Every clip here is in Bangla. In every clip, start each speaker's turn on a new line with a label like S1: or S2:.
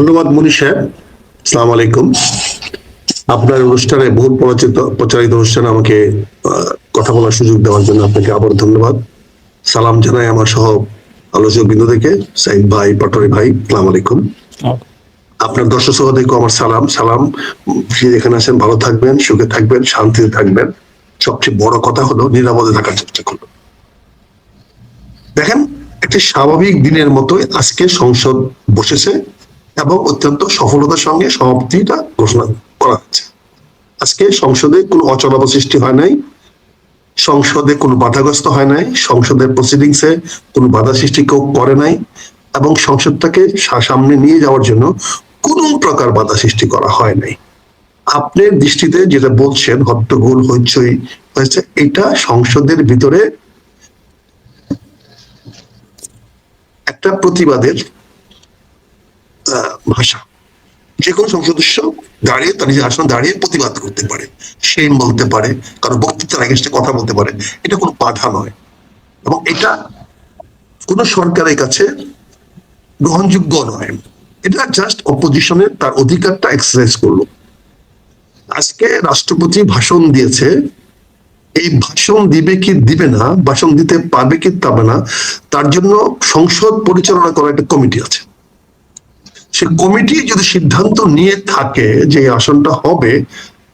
S1: ধন্যবাদ মনীষ সাহেব। আসসালামু আলাইকুম। আপনার অনুষ্ঠানে বহুল প্রচারিত অনুষ্ঠানে আমাকে কথা বলার সুযোগ দেওয়ার জন্য আপনাকে আবার ধন্যবাদ। সালাম জানাই আমার সহ আলোচক বিন্দু থেকে সাইদ ভাই, পাটোয়ারি ভাই, আসসালামু আলাইকুম। আপনার দর্শক সহোদরকে আমার সালাম। যেখানে আছেন ভালো থাকবেন, সুখে থাকবেন, শান্তিতে থাকবেন। সবচেয়ে বড় কথা হলো নিরাপদে থাকার চেষ্টা করবেন। দেখেন, একটি স্বাভাবিক দিনের মতোই আজকে সংসদ বসেছে এবং অত্যন্ত সফলতার সঙ্গে সমাপ্তিটা ঘোষণা করা হচ্ছে। আজকে সংসদে কোনো অচলাবস্থা সৃষ্টি হয় নাই, সংসদে কোনো বাধাগ্রস্ত হয় নাই, সংসদের প্রসিডিংসে কোনো বাধা সৃষ্টি কেউ করে নাই এবং সংসদটাকে সামনে নিয়ে যাওয়ার জন্য কোনো প্রকার বাধা সৃষ্টি করা হয় নাই। আপনার দৃষ্টিতে যেটা বলছেন হট্টগোল হইচই হয়েছে, এটা সংসদের ভিতরে একটা প্রতিবাদের ভাষা। যে কোনো সংসদ সদস্য দাঁড়িয়ে তার নিজের আসনে দাঁড়িয়ে প্রতিবাদ করতে পারে, সেই বলতে পারে, কারো বক্তৃতার এগেইনস্টে কথা বলতে পারে। এটা কোনো বাধা নয় এবং এটা কোনো সরকারের কাছে গ্রহণযোগ্য নয়। এটা জাস্ট অপোজিশনের তার অধিকারটা এক্সারসাইজ করলো। আজকে রাষ্ট্রপতি ভাষণ দিয়েছে, এই ভাষণ দিবে কি দিবে না, ভাষণ দিতে পারবে কি পারবে না, তার জন্য সংসদ পরিচালনা করা একটা কমিটি আছে। সে কমিটি যদি সিদ্ধান্ত নিয়ে থাকে যে এই আসনটা হবে,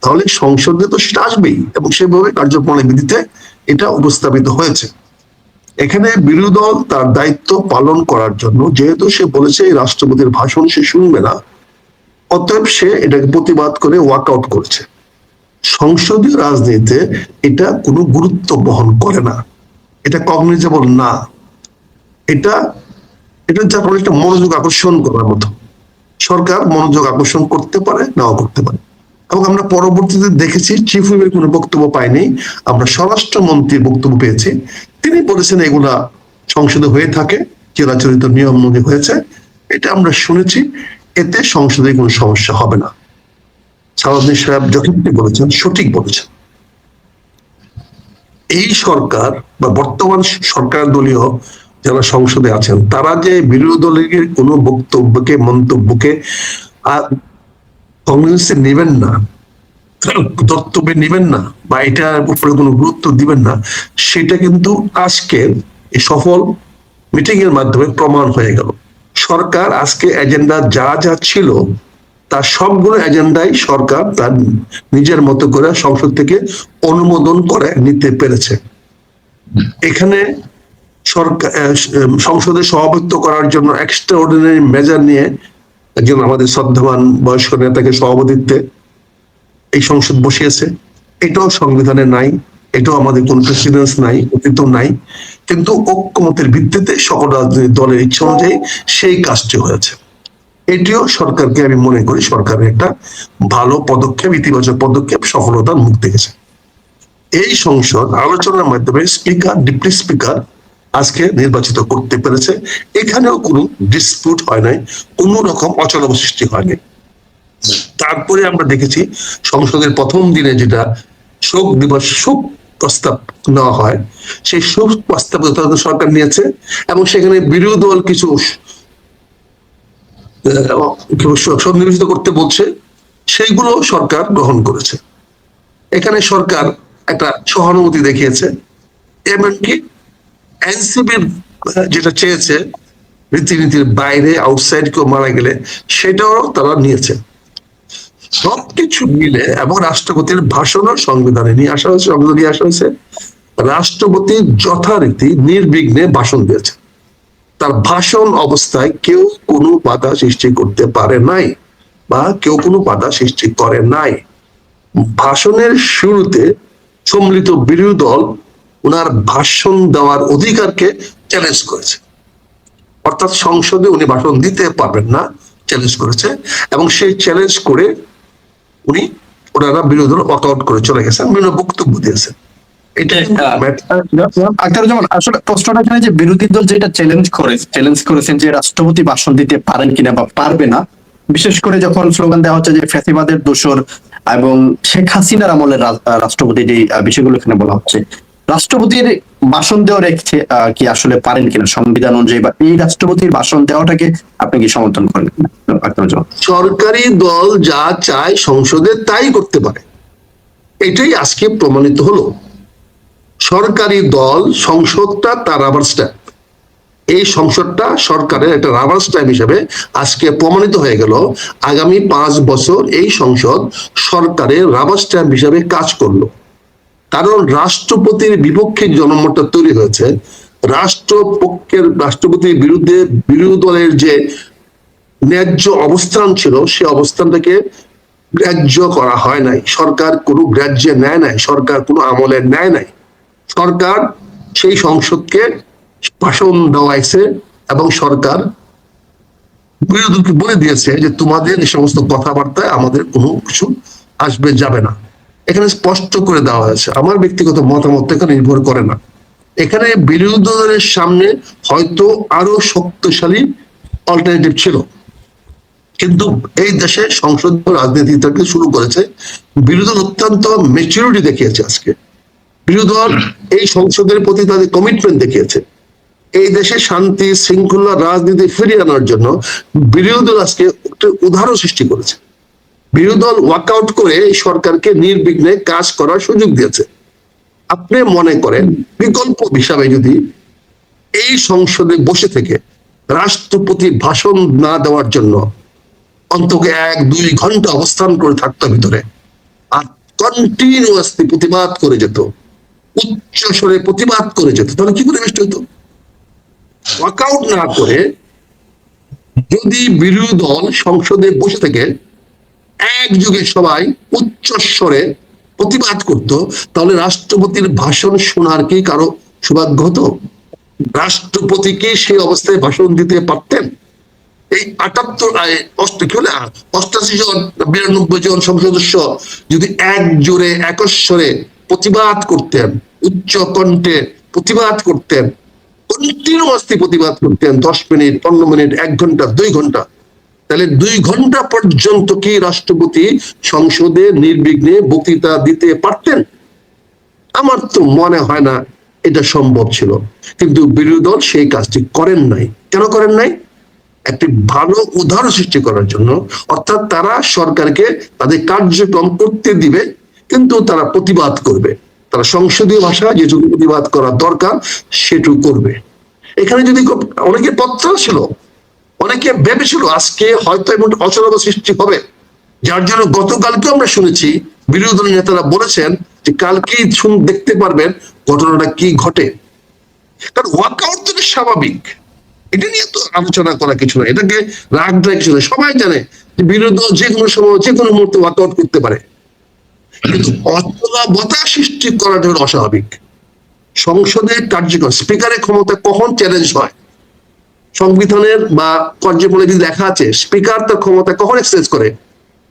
S1: তাহলে সংসদে তো সেটা আসবেই এবং সেভাবে কার্যপ্রণালী বিধিতে এটা উপস্থাপিত হয়েছে। এখানে বিরোধী দল তার দায়িত্ব পালন করার জন্য, যেহেতু সে বলেছে রাষ্ট্রপতির ভাষণ সে শুনবে না, অতএব সে এটাকে প্রতিবাদ করে ওয়াকআউট করেছে। সংসদীয় রাজনীতিতে এটা কোনো গুরুত্ব বহন করে না, এটা কগনিজেবল না। এটা যার ফলে একটা মনোযোগ আকর্ষণ করার মতো। সরকার মনোযোগ আকর্ষণ করতে পারে, নাও করতে পারে। এবং আমরা পরবর্তীতে দেখেছি চিফ হুইপের কোনো বক্তব্য পাইনি, আমরা স্বরাষ্ট্রমন্ত্রীর বক্তব্য পেয়েছি। তিনি বলেছেন এগুলা সংসদে হয়ে থাকে, চিরাচরিত নিয়ম অনুযায়ী হয়েছে, এটা আমরা শুনেছি, এতে সংসদে কোনো সমস্যা হবে না। সালাউদ্দিন সাহেব যথার্থই বলেছেন, সঠিক বলেছেন। এই সরকার বা বর্তমান সরকার দলীয় যারা সংসদে আছেন, তারা যে বিরোধী দলের কোনো বক্তব্যকে, মন্তব্যকে কংগ্রেসে নেবেন না, দত্তব্যে নেবেন না বা এটার উপরে কোনো গুরুত্ব দিবেন না, সেটা কিন্তু আজকে এই সফল মিটিং এর মাধ্যমে প্রমাণ হয়ে গেল। সরকার আজকে এজেন্ডা যা যা ছিল তার সবগুলো এজেন্ডাই সরকার তার নিজের মতো করে সংসদ থেকে অনুমোদন করে নিতে পেরেছে। এখানে সরকার সংসদে সভাপতিত্ব করার জন্য এক্সট্রা অর্ডিনারি মেজার নিয়ে একজন আমাদের শ্রদ্ধাবান বয়স্ক নেতাকে সভাপতিত্বে এই সংসদ বসিয়েছে। এটাও সংবিধানে নাই, এটাও আমাদের কোন প্রেসিডেন্স নাই, অতীত নাই, কিন্তু ঐক্যমতের ভিত্তিতে সকল রাজনৈতিক দলের ইচ্ছা অনুযায়ী সেই কাজটি হয়েছে। এটিও সরকারকে আমি মনে করি সরকারের একটা ভালো পদক্ষেপ, ইতিবাচক পদক্ষেপ, সফলতার মুখ দেখেছে। এই সংসদ আলোচনার মাধ্যমে স্পিকার, ডেপুটি স্পিকার আজকে নির্বাচিত করতে পেরেছে। এখানেও কোনো ডিসপিউট হয় নাই, কোন রকম অচলাবস্থা সৃষ্টি হয়নি। তারপরে আমরা দেখেছি সংসদের প্রথম দিনে যেটা শোক দিবস, শোক প্রস্তাব নেওয়া হয়, সেই শোক প্রস্তাব সরকার নিয়েছে এবং সেখানে বিরোধী দল কিছু সন্নিবেশিত করতে বলছে, সেইগুলো সরকার গ্রহণ করেছে। এখানে সরকার একটা সহানুভূতি দেখিয়েছে, এমনকি এনসিপির যেটা চেয়েছে রীতিনীতির বাইরে, আউটসাইড কেউ মারা গেলে, সেটাও তারা নিয়েছে। সবকিছু মিলে এবং রাষ্ট্রপতির ভাষণও সংবিধানে নিয়ে আসা হয়েছে, সংবিধানে নিয়ে আসা হয়েছে। রাষ্ট্রপতি যথারীতি নির্বিঘ্নে ভাষণ দিয়েছে। তার ভাষণ অবস্থায় কেউ কোনো বাধা সৃষ্টি করতে পারে নাই বা কেউ কোনো বাধা সৃষ্টি করে নাই। ভাষণের শুরুতে সম্মিলিত বিরোধী দল ওনার ভাষণ দেওয়ার অধিকারকে চ্যালেঞ্জ করেছে, অর্থাৎ সংসদে উনি ভাষণ দিতে পারবেন না, চ্যালেঞ্জ করেছে এবং সেই চ্যালেঞ্জ করে ওনারা বিরোধী দল ওয়াকআউট করে চলে গেছেন, বিভিন্ন বক্তব্য দিয়েছেন।
S2: আসলে প্রশ্নটা এখানে যে বিরোধী দল যেটা চ্যালেঞ্জ করেছেন যে রাষ্ট্রপতি ভাষণ দিতে পারেন কিনা বা পারবে না, বিশেষ করে যখন স্লোগান দেওয়া হচ্ছে যে ফ্যাসিবাদের দোসর এবং শেখ হাসিনার আমলের রাষ্ট্রপতি, যে বিষয়গুলো এখানে বলা হচ্ছে, রাষ্ট্রপতির ভাষণ দেওয়া রেখেছে কি আসলে পারেন কিনা সংবিধান অনুযায়ী, বা এই রাষ্ট্রপতির ভাষণ দেওয়াটাকে আপনি কি সমর্থন করেন কিনা?
S1: সরকারি দল যা চায় সংসদে তাই করতে পারে, এটাই আজকে প্রমাণিত হলো। সরকারি দল, সংসদটা তার রাবার স্ট্যাম্প, এই সংসদটা সরকারের একটা রাবার স্ট্যাম্প হিসেবে আজকে প্রমাণিত হয়ে গেল। আগামী 5 বছর এই সংসদ সরকারের রাবার স্ট্যাম্প হিসেবে কাজ করলো। কারণ রাষ্ট্রপতির বিপক্ষে জনমতটা তৈরি হয়েছে, রাষ্ট্রপতির বিরুদ্ধে বিরোধী দলের যে ন্যায্য অবস্থান ছিল সে অবস্থানটাকে গ্রাহ্য করা হয় নাই। সরকার কোনো গ্রাহ্যে নেয় নাই, সরকার কোনো আমলে নেয় নাই। সরকার সেই সংসদকে ভাষণ দেওয়াইছে এবং সরকার বিরোধীকে বলে দিয়েছে যে তোমাদের এই সমস্ত কথাবার্তায় আমাদের কোনো কিছু আসবে যাবে না। এখানে স্পষ্ট করে দেওয়া হয়েছে। আমার ব্যক্তিগত মতামত এখানে নির্ভর করে না। এখানে বিরোধী দলের সামনে হয়তো আরো শক্তিশালী অল্টারনেটিভ ছিল, কিন্তু এই দেশে সংসদ রাজনীতি থেকে শুরু করেছে বিরোধী দল অত্যন্ত ম্যাচুরিটি দেখিয়েছে। আজকে বিরোধী দল এই সংসদের প্রতি তাদের কমিটমেন্ট দেখিয়েছে। এই দেশে শান্তি শৃঙ্খলা রাজনীতি ফিরিয়ে আনার জন্য বিরোধী দল আজকে একটা উদাহরণ সৃষ্টি করেছে। বিরোধী দল ওয়াকআউট করে সরকারকে নির্বিঘ্নে কাজ করার সুযোগ দিয়েছে। আপনি মনে করেন বিকল্প হিসাবে যদি এই সংসদে বসে থেকে রাষ্ট্রপতি ভাষণ না দেওয়ার জন্য অন্তত 1-2 ঘন্টা অবস্থান করে থাকতো ভিতরে, আর কন্টিনিউয়াসলি প্রতিবাদ করে যেত, উচ্চ স্বরে প্রতিবাদ করে যেত, তাহলে কি করে বেস্ট হইতো? ওয়াকআউট না করে যদি বিরোধী দল সংসদে বসে থেকে একযোগে সবাই উচ্চ স্বরে প্রতিবাদ করত, তাহলে রাষ্ট্রপতির ভাষণ শোনার কি কারো সৌভাগ্য হতো? রাষ্ট্রপতি কি সেই অবস্থায় ভাষণ দিতে পারতেন? এই 88 জন 92 জন সংসদ সদস্য যদি এক জোরে একস্বরে প্রতিবাদ করতেন, উচ্চ কণ্ঠে প্রতিবাদ করতেন, কন্টিনিউয়াসলি প্রতিবাদ করতেন 10 মিনিট 15 মিনিট 1 ঘন্টা 2 ঘন্টা, তাহলে 2 ঘন্টা পর্যন্ত কি রাষ্ট্রপতি সংসদে নির্বিঘ্নে বক্তৃতা দিতে পারতেন? আমার তো মনে হয় না এটা সম্ভব ছিল। কিন্তু বিরোধী দল সেই কাজটি করেন নাই। কেন করেন নাই? একটি ভালো উদাহরণ সৃষ্টি করার জন্য। অর্থাৎ তারা সরকারকে তাদের কার্যক্রম করতে দিবে, কিন্তু তারা প্রতিবাদ করবে, তারা সংসদীয় ভাষা যেটুকু প্রতিবাদ করা দরকার সেটুকু করবে। এখানে যদি অনেকে পত্র ছিল, অনেকে ভেবেছিল আজকে হয়তো এমন অচলতা সৃষ্টি হবে, যার জন্য গতকালকে আমরা শুনেছি বিরোধী দলের নেতারা বলেছেন যে কালকেই দেখতে পারবেন ঘটনাটা কি ঘটে। কারণ ওয়াকআউট তো স্বাভাবিক, এটা নিয়ে তো আলোচনা করা কিছু না, এটাকে রাগ দেওয়া কিছু না। সবাই জানে যে বিরোধী দল যে কোনো সময় যে কোনো মুহূর্তে ওয়াকআউট করতে পারে, কিন্তু অচলাবতা সৃষ্টি করাটা হলো অস্বাভাবিক। সংসদের কার্যক্রম, স্পিকারের ক্ষমতা কখন চ্যালেঞ্জ হয়? সংবিধানের বা কার্যক্রমে যদি লেখা আছে স্পিকার তার ক্ষমতা কখন এক্সারসাইজ করে?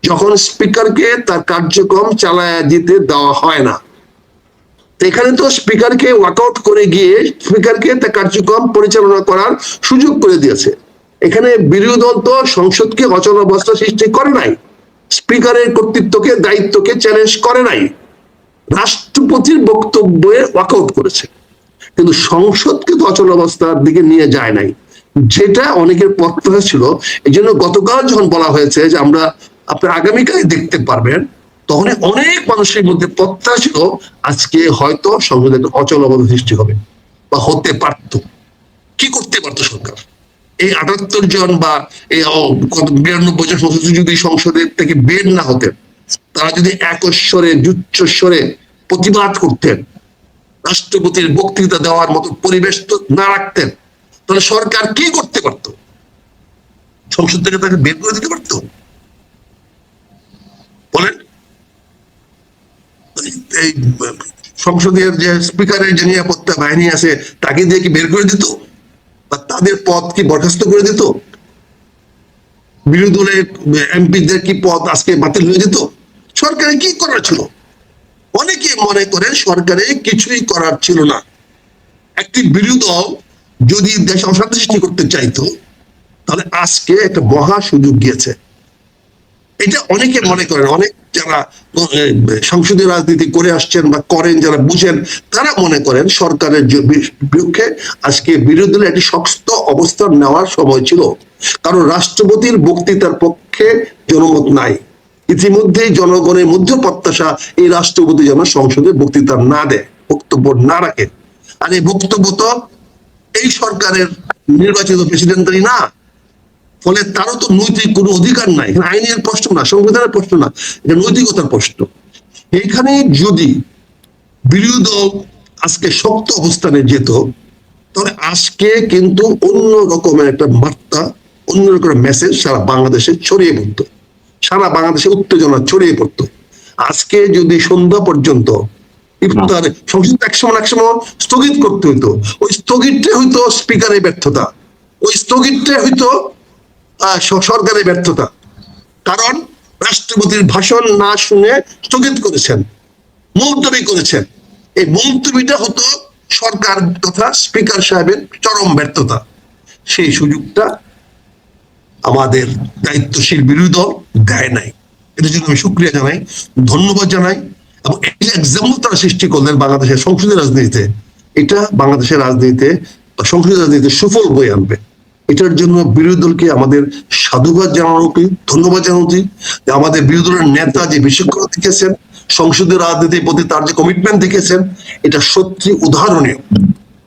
S1: যখন স্পিকারকে তার কার্যক্রম চালায় দিতে দেওয়া হয় না। এখানে তো স্পিকারকে ওয়াকআউট করে গিয়ে স্পিকারকে তার কার্যক্রম পরিচালনা করার সুযোগ করে দিয়েছে। এখানে বিরোধী দল তো সংসদকে অচলাবস্থা সৃষ্টি করে নাই, স্পিকারের কর্তৃত্বকে দায়িত্বকে চ্যালেঞ্জ করে নাই, রাষ্ট্রপতির বক্তব্যে ওয়াকআউট করেছে, কিন্তু সংসদকে তো অচলাবস্থার দিকে নিয়ে যায় নাই, যেটা অনেকের প্রত্যাশা ছিল। এই জন্য গতকাল যখন বলা হয়েছে যে আমরা আপনি আগামীকাল দেখতে পারবেন, তখন অনেক মানুষের মধ্যে প্রত্যাশা ছিল আজকে হয়তো সংসদে একটা অচলাবস্থা সৃষ্টি হবে বা হতে পারত। কি করতে পারতো সরকার? এই 78 জন বা এই 92 জন সদস্য যদি সংসদের থেকে বের না হতেন, তারা যদি একস্বরে উচ্চস্বরে প্রতিবাদ করতেন, রাষ্ট্রপতির বক্তৃতা দেওয়ার মতো পরিবেশ তো না রাখতেন, তাহলে সরকার কি করতে পারতো? সংসদ থেকে তাকে বের করে দিতে পারতো? বলেন। এই সংসদের যে স্পিকারের যে নিরাপত্তা বাহিনী আছে তাকে দিয়ে কি বের করে দিত? বা তাদের পদ কি বরখাস্ত করে দিত? বিরোধী দলের এমপিদের কি পদ আজকে বাতিল হয়ে যেত? সরকারে কি করার ছিল? অনেকে মনে করেন সরকারে কিছুই করার ছিল না। একটি বিরোধী দল যদি দেশে অশান্তি সৃষ্টি করতে চাইতো, তাহলে আজকে একটা মহা সুযোগ গিয়েছে। এটা অনেকে মনে করেন, অনেক যারা সংসদীয় রাজনীতি করে আসছেন বা করেন, যারা বুঝেন, তারা মনে করেন সরকারের বিপক্ষে আজকে বিরোধী দলের একটি শক্ত অবস্থান নেওয়ার সময় ছিল। কারণ রাষ্ট্রপতির বক্তৃতার পক্ষে জনমত নাই। ইতিমধ্যেই জনগণের মধ্যে প্রত্যাশা এই রাষ্ট্রপতি যেন সংসদে বক্তৃতা না দেয়, বক্তব্য না রাখে। আর এই বক্তব্য তো এই সরকারের নির্বাচিত প্রেসিডেন্টেরই না, ফলে তারও তো নৈতিক কোনো অধিকার নাই। আইনের প্রশ্ন না, সংবিধানের প্রশ্ন না, এটা নৈতিকতার প্রশ্ন। এইখানে যদি বিরোধী দল আজকে শক্ত অবস্থানে যেত, তাহলে আজকে কিন্তু অন্য রকমের একটা বার্তা, অন্য রকমের মেসেজ সারা বাংলাদেশে ছড়িয়ে পড়তো, সারা বাংলাদেশে উত্তেজনা ছড়িয়ে পড়তো। আজকে যদি সন্ধ্যা পর্যন্ত ইফতার সংসদ একসময় স্থগিত করতে হইতো, ওই স্থগিতটা হইতো স্পিকারের ব্যর্থতা, ওই স্থগিতটা হইতো সরকারের ব্যর্থতা। কারণ রাষ্ট্রপতির ভাষণ না শুনে স্থগিত করেছেন, মুলতবি করেছেন। এই মুলতবিটা হতো সরকার তথা স্পিকার সাহেবের চরম ব্যর্থতা। সেই সুযোগটা আমাদের দায়িত্বশীল বিরোধী দল দেয় নাই। এটার জন্য আমি শুকরিয়া জানাই, ধন্যবাদ জানাই। এবং এই এক্সাম্পল তারা সৃষ্টি করলেন বাংলাদেশের সংসদীয় রাজনীতিতে। এটা বাংলাদেশের রাজনীতিতে বা সংসদীয় রাজনীতিতে সুফল বয়ে আনবে। এটার জন্য বিরোধী দলকে আমাদের সাধুবাদ জানানো উচিত, ধন্যবাদ জানানো উচিত। যে আমাদের বিরোধী দলের নেতা যে বিশেষজ্ঞতা দেখিয়েছেন, সংসদীয় রাজনীতির প্রতি তার যে কমিটমেন্ট দেখিয়েছেন, এটা সত্যি উদাহরণীয়।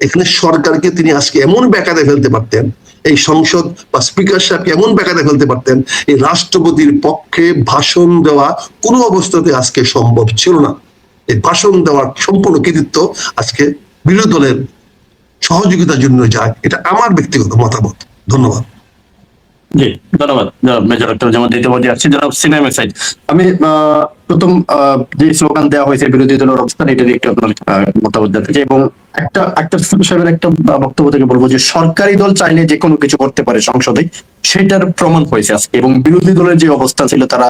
S1: এখানে সরকারকে তিনি আজকে এমন ব্যাকাদে ফেলতে পারতেন, এই সংসদ বা স্পিকার সাহেবকে এমন ব্যাকাদে ফেলতে পারতেন, এই রাষ্ট্রপতির পক্ষে ভাষণ দেওয়া কোনো অবস্থাতে আজকে সম্ভব ছিল না। এই ভাষণ দেওয়ার সম্পূর্ণ কৃতিত্ব আজকে বিরোধী দলের সহযোগিতার জন্য যায়। এটা আমার ব্যক্তিগত মতামত। ধন্যবাদ।
S2: জি, ধন্যবাদ মেজর ডক্টর জামাল দ্বিতীয়বাদী আসছি। জনাব সিনেমা সাইড, আমি প্রথম যে স্লোগান দেওয়া হয়েছে বিরোধী দলের অবস্থান, এটা নিয়ে একটু আপনার মতামত জানতে চাই। এবং একটা আক্তার সাহেবের একটা বক্তব্য থেকে বলবো যে সরকারি দল চাইলে যে কোনো কিছু করতে পারে সংসদে, সেটার প্রমাণ হয়েছে আজকে। এবং বিরোধী দলের যে অবস্থা ছিল, তারা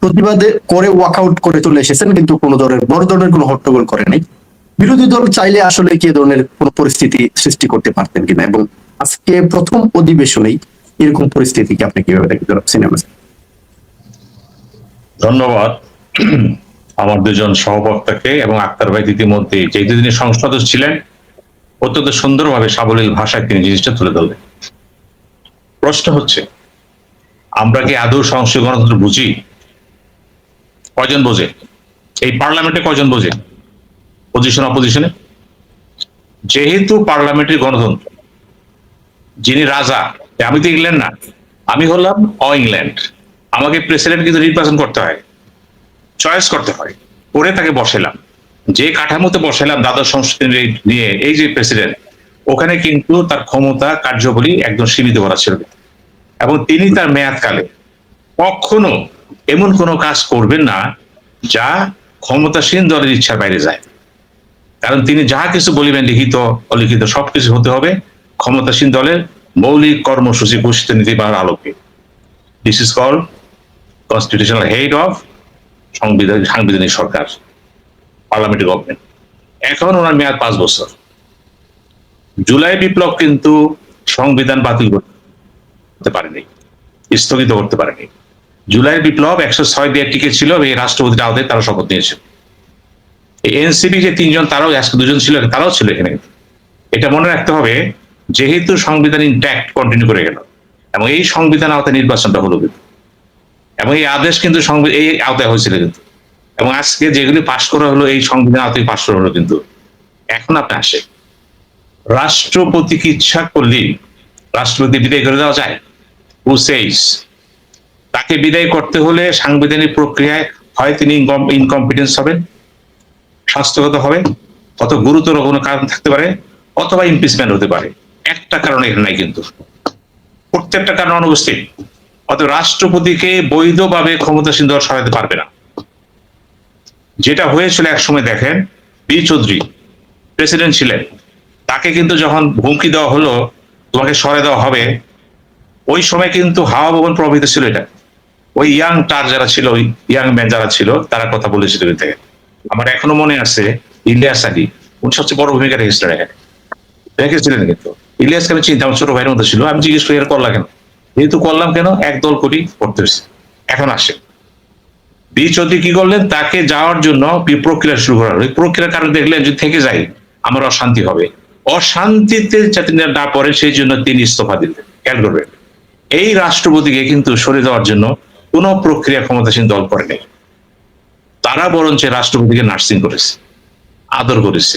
S2: প্রতিবাদে করে ওয়াকআউট করে চলে এসেছেন, কিন্তু কোনো ধরনের বড় ধরনের কোনো হট্টগোল করে নাই। বিরোধী দল চাইলে আসলে কি ধরনের কোন পরিস্থিতি সৃষ্টি করতে পারতেন কিনা, এবং আজকে প্রথম অধিবেশনেই এরকম পরিস্থিতিকে আপনি কিভাবে দেখতে সিনেমা?
S3: ধন্যবাদ আমার দুজন সহবক্তাকে এবং আক্তার ভাই ইতিমধ্যে যে দুদিনের সংসদ ছিলেন, অত্যন্ত সুন্দরভাবে সাবলীল ভাষায় তিনি জিনিসটা তুলে ধরলেন। প্রশ্ন হচ্ছে, আমরা কি আদৌ সংসদীয় গণতন্ত্র বুঝি? কয়জন বোঝে? এই পার্লামেন্টে কয়জন বোঝে? পজিশন অপোজিশনে? যেহেতু পার্লামেন্টের গণতন্ত্র, যিনি রাজা, আমি তো ইংল্যান্ড না, আমি হলাম ইংল্যান্ড। আমাকে প্রেসিডেন্ট কিন্তু নির্বাচন করতে হয়, চয়েস করতে হয়, করে তাকে বসালাম। যে কাঠামোতে বসালাম দ্বাদশ সংসদ নিয়ে, এই যে প্রেসিডেন্ট, ওখানে কিন্তু তার ক্ষমতা কার্যবলী একদম সীমিত করা ছিল। এবং তিনি তার মেয়াদকালে কখনো এমন কোনো কাজ করবেন না যা ক্ষমতাসীন দলের ইচ্ছার বাইরে যায়। কারণ তিনি যাহা কিছু বলিবেন, লিখিত অলিখিত সবকিছু হতে হবে ক্ষমতাসীন দলের মৌলিক কর্মসূচি ঘোষিত নীতিমালার আলোকে। This is called constitutional head of সাংবিধানিক সরকার, পার্লামেন্টারি গভর্নমেন্ট। এখন ওনার মেয়াদ 5 বছর। জুলাই বিপ্লব কিন্তু সংবিধান বাতিল করতে পারেনি, স্থগিত করতে পারেনি। জুলাই বিপ্লব 106 দিয়ে টিকে ছিল, এই রাষ্ট্রপতির আওতায় তারা শপথ নিয়েছিল। এই এনসিপি যে 3 জন, তারাও আজকে 2 জন ছিল, তারাও ছিল এখানে। এটা মনে রাখতে হবে, যেহেতু সংবিধান ইনট্যাক্ট কন্টিনিউ করে গেল এবং এই সংবিধান আওতায় নির্বাচনটা হলো কিন্তু, এবং এই আদেশ কিন্তু এই আওতায় হয়েছিল কিন্তু, এবং আজকে যেগুলি পাশ করা হলো এই সংবিধান আওতায় পাশ করা হলো কিন্তু। এখন আপনি আসে, রাষ্ট্রপতিকে ইচ্ছা করলে রাষ্ট্রপতি বিদায় করে দেওয়া যায়? হু সেইস? তাকে বিদায় করতে হলে সাংবিধানিক প্রক্রিয়ায় হয় তিনি ইনকম্পিটেন্স হবেন, স্বাস্থ্যগত হবে, অত গুরুতর কোনো কারণ থাকতে পারে, অথবা ইমপিচমেন্ট হতে পারে। একটা কারণ এখানে নাই কিন্তু, প্রত্যেকটা কারণ অনুপস্থিত। অত রাষ্ট্রপতিকে বৈধভাবে ক্ষমতাসীন দল সরাতে পারবে না। যেটা হয়েছিল এক সময়, দেখেন বি চৌধুরী প্রেসিডেন্ট ছিলেন, তাকে কিন্তু যখন হুমকি দেওয়া হলো তোমাকে সরে দেওয়া হবে, ওই সময় কিন্তু হাওয়া ভবন প্রভাবিত ছিল। এটা ওই ইয়াং টার যারা ছিল, ওই ইয়াং ম্যান যারা ছিল, তারা কথা বলেছিল। থেকে আমার এখনো মনে আছে, ইলিয়াস আলী, উনি সবচেয়ে বড় ভূমিকা রেখেছিলেন এখানে, রেখেছিলেন কিন্তু। ইলিয়াসকে আমি চিন্তা, আমার ছোট ভাইয়ের মধ্যে ছিল। আমি জিজ্ঞেস করি এর করলাম কেন? যেহেতু করলাম কেন, একদল করি করতে হয়েছে। এখন আসে চৌধুরী কি করলেন, তাকে যাওয়ার জন্য প্রক্রিয়া শুরু করা হলো। প্রক্রিয়ার কারণে দেখলেন যদি থেকে যাই আমার অশান্তি হবে, অশান্তিতে যাতে না পড়ে সেই জন্য তিনি ইস্তফা দিলেন। খেয়াল করবেন, এই রাষ্ট্রপতিকে কিন্তু সরে যাওয়ার জন্য কোনো প্রক্রিয়া ক্ষমতাসীন দল করে নেই, তারা বরঞ্চ রাষ্ট্রপতিকে নার্সিং করেছে, আদর করেছে,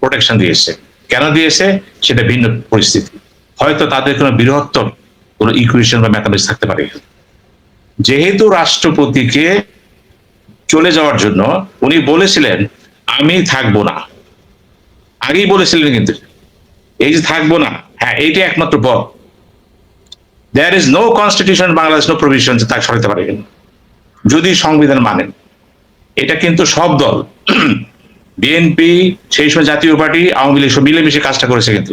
S3: প্রোটেকশন দিয়েছে। কেন দিয়েছে সেটা ভিন্ন পরিস্থিতি, হয়তো তাদের কোনো বৃহত্তর কোনো ইকুয়েশন বা ম্যাথামেটিক্স থাকতে পারে। যেহেতু রাষ্ট্রপতিকে চলে যাওয়ার জন্য উনি বলেছিলেন আমি থাকবো না, আগেই বলেছিলেন, কিন্তু এই যে থাকবো না, হ্যাঁ এইটা একমাত্র পথ। There is no constitution Bangladesh, no provision যে তাকে সরাতে পারে যদি সংবিধান মানেন। এটা কিন্তু সব দল, বিএনপি, সেই সময় জাতীয় পার্টি, আওয়ামী লীগ সব মিলেমিশে কাজটা করেছে। কিন্তু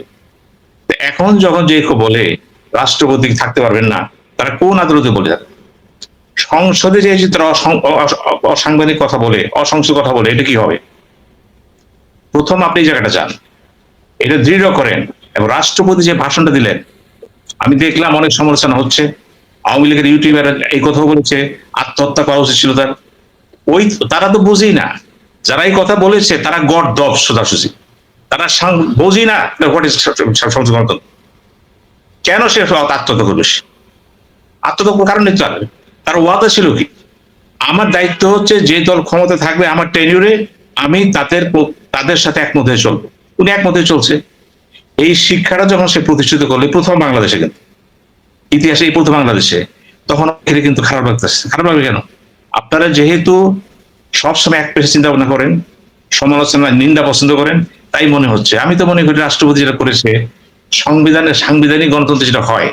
S3: এখন যখন যে বলে রাষ্ট্রপতি থাকতে পারবেন না, তারা কোন আদালতে বলে? সংসদে যে তারা অসাংবিধানিক কথা বলে, অসংসদ কথা বলে, এটা কি হবে? প্রথম আপনি এই জায়গাটা যান, এটা দৃঢ় করেন। এবং রাষ্ট্রপতি যে ভাষণটা দিলেন, আমি দেখলাম অনেক সমালোচনা হচ্ছে, আওয়ামী লীগের ইউটিউবার এই কথা বলেছে আত্মহত্যা করা উচিত ছিল তার। তারা তো বুঝি না, যারা এই কথা বলেছে তারা গড দব সোজাসুজি, তারা বুঝি না সংশোধন কেন সে আত্মহত্যা করবে। আত্মহত্যা কারণ তার ওয়াদা ছিল কি, আমার দায়িত্ব হচ্ছে যে দল ক্ষমতা থাকবে আমার টেনিউরে আমি তাদের সাথে একমত হয়ে চলবো। উনি একমত হয়ে চলছে। এই শিক্ষাটা যখন সে প্রতিষ্ঠিত করলে প্রথম বাংলাদেশে, কিন্তু ইতিহাসে এই প্রথম বাংলাদেশে, তখন এটা কিন্তু খারাপ লাগতেছে। খারাপ লাগবে কেন? আপনারা যেহেতু সবসময় এক পেশে চিন্তা ভাবনা করেন, সমালোচনা নিন্দা পছন্দ করেন, তাই মনে হচ্ছে। আমি তো মনে করি রাষ্ট্রপতি যেটা করেছে সাংবিধানিক গণতন্ত্রে যেটা হয়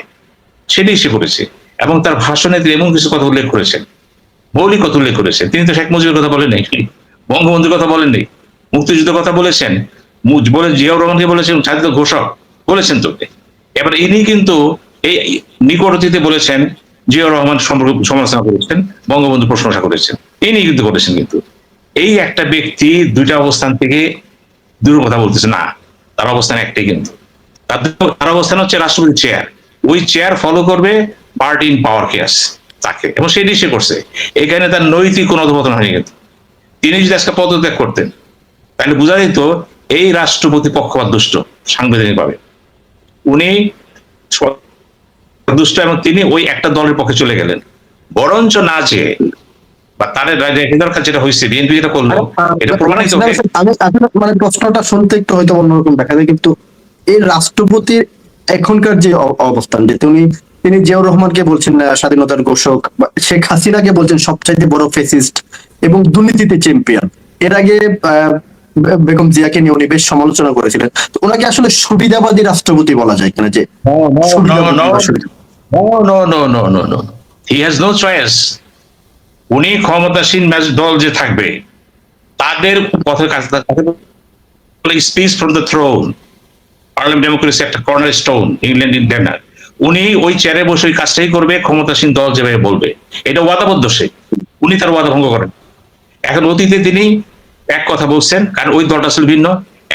S3: সেটাই সে করেছে। এবং তার ভাষণে তিনি এমন কিছু কথা উল্লেখ করেছেন, মৌলিক কথা উল্লেখ করেছেন। তিনি তো শেখ মুজিবের কথা বলেন নাই, বঙ্গবন্ধুর কথা বলেন নাই, মুক্তিযুদ্ধের কথা বলেছেন, বলে জিয়াউর রহমানকে বলেছেন, স্বাধীনতা ঘোষক বলেছেন তো। এবার ইনি কিন্তু এই নিকট অতীতে বলেছেন, জিয়াউর রহমান সমালোচনা করেছেন, বঙ্গবন্ধু প্রশংসা করেছেন, ইনি কিন্তু করেছেন। কিন্তু এই একটা ব্যক্তি দুইটা অবস্থান থেকে দূর কথা বলতেছে না, তার অবস্থান একটাই। কিন্তু তার অবস্থান হচ্ছে রাষ্ট্রপতি চেয়ার, ওই চেয়ার ফলো করবে পার্টি ইন পাওয়ার কেস তাকে, এবং সেটি সে করছে। এখানে তার নৈতিক কোনো অধপতন হয়নি। কিন্তু তিনি যদি আজকে পদত্যাগ করতেন তাহলে বোঝা যেত এই রাষ্ট্রপতি পক্ষপাত দুষ্ট সাংবিধানিক ভাবে, উনি দুষ্ট, এবং তিনি ওই একটা দলের পক্ষে চলে গেলেন। বরঞ্চ না যে বা তার দরকার যেটা হয়েছে বিএনপি যেটা করলো, এটা প্রমাণিত।
S2: আমি মানে প্রশ্নটা শুনতে একটু হয়তো অন্যরকম দেখা যায়, কিন্তু এই রাষ্ট্রপতির এখনকার যে অবস্থান, যে তিনি জিয়াউর রহমানকে বলছেন স্বাধীনতার ঘোষক, শেখ হাসিনাকে বলছেন সবচাইতে বড় ফেসিস্ট এবং দুর্নীতিতে চ্যাম্পিয়ন। এর আগে বেগম জিয়াকে নিয়ে উনি বেশ সমালোচনা করেছিলেন। তো ওনাকে আসলে সুবিধাবাদী রাষ্ট্রপতি বলা যায় কিনা? যে
S3: হি হ্যাজ নো চয়েস। উনি ক্ষমতাসীন দল যে থাকবে তাদের পথের কাছে speech from the thrown, parliament democracy একটা কর্নার স্টোন, ইংল্যান্ড ইন্ডিয়ানার। উনি ওই চেয়ারে বসে ওই কাজটাই করবে, ক্ষমতাসীন দল যেভাবে বলবে। এটা ওয়াদাবদ্ধ সে, উনি তার ওয়াদা ভঙ্গ করেন। এখন অতীতে তিনি এক কথা বলছেন, কারণ ওই দলটা ছিল ভিন্ন,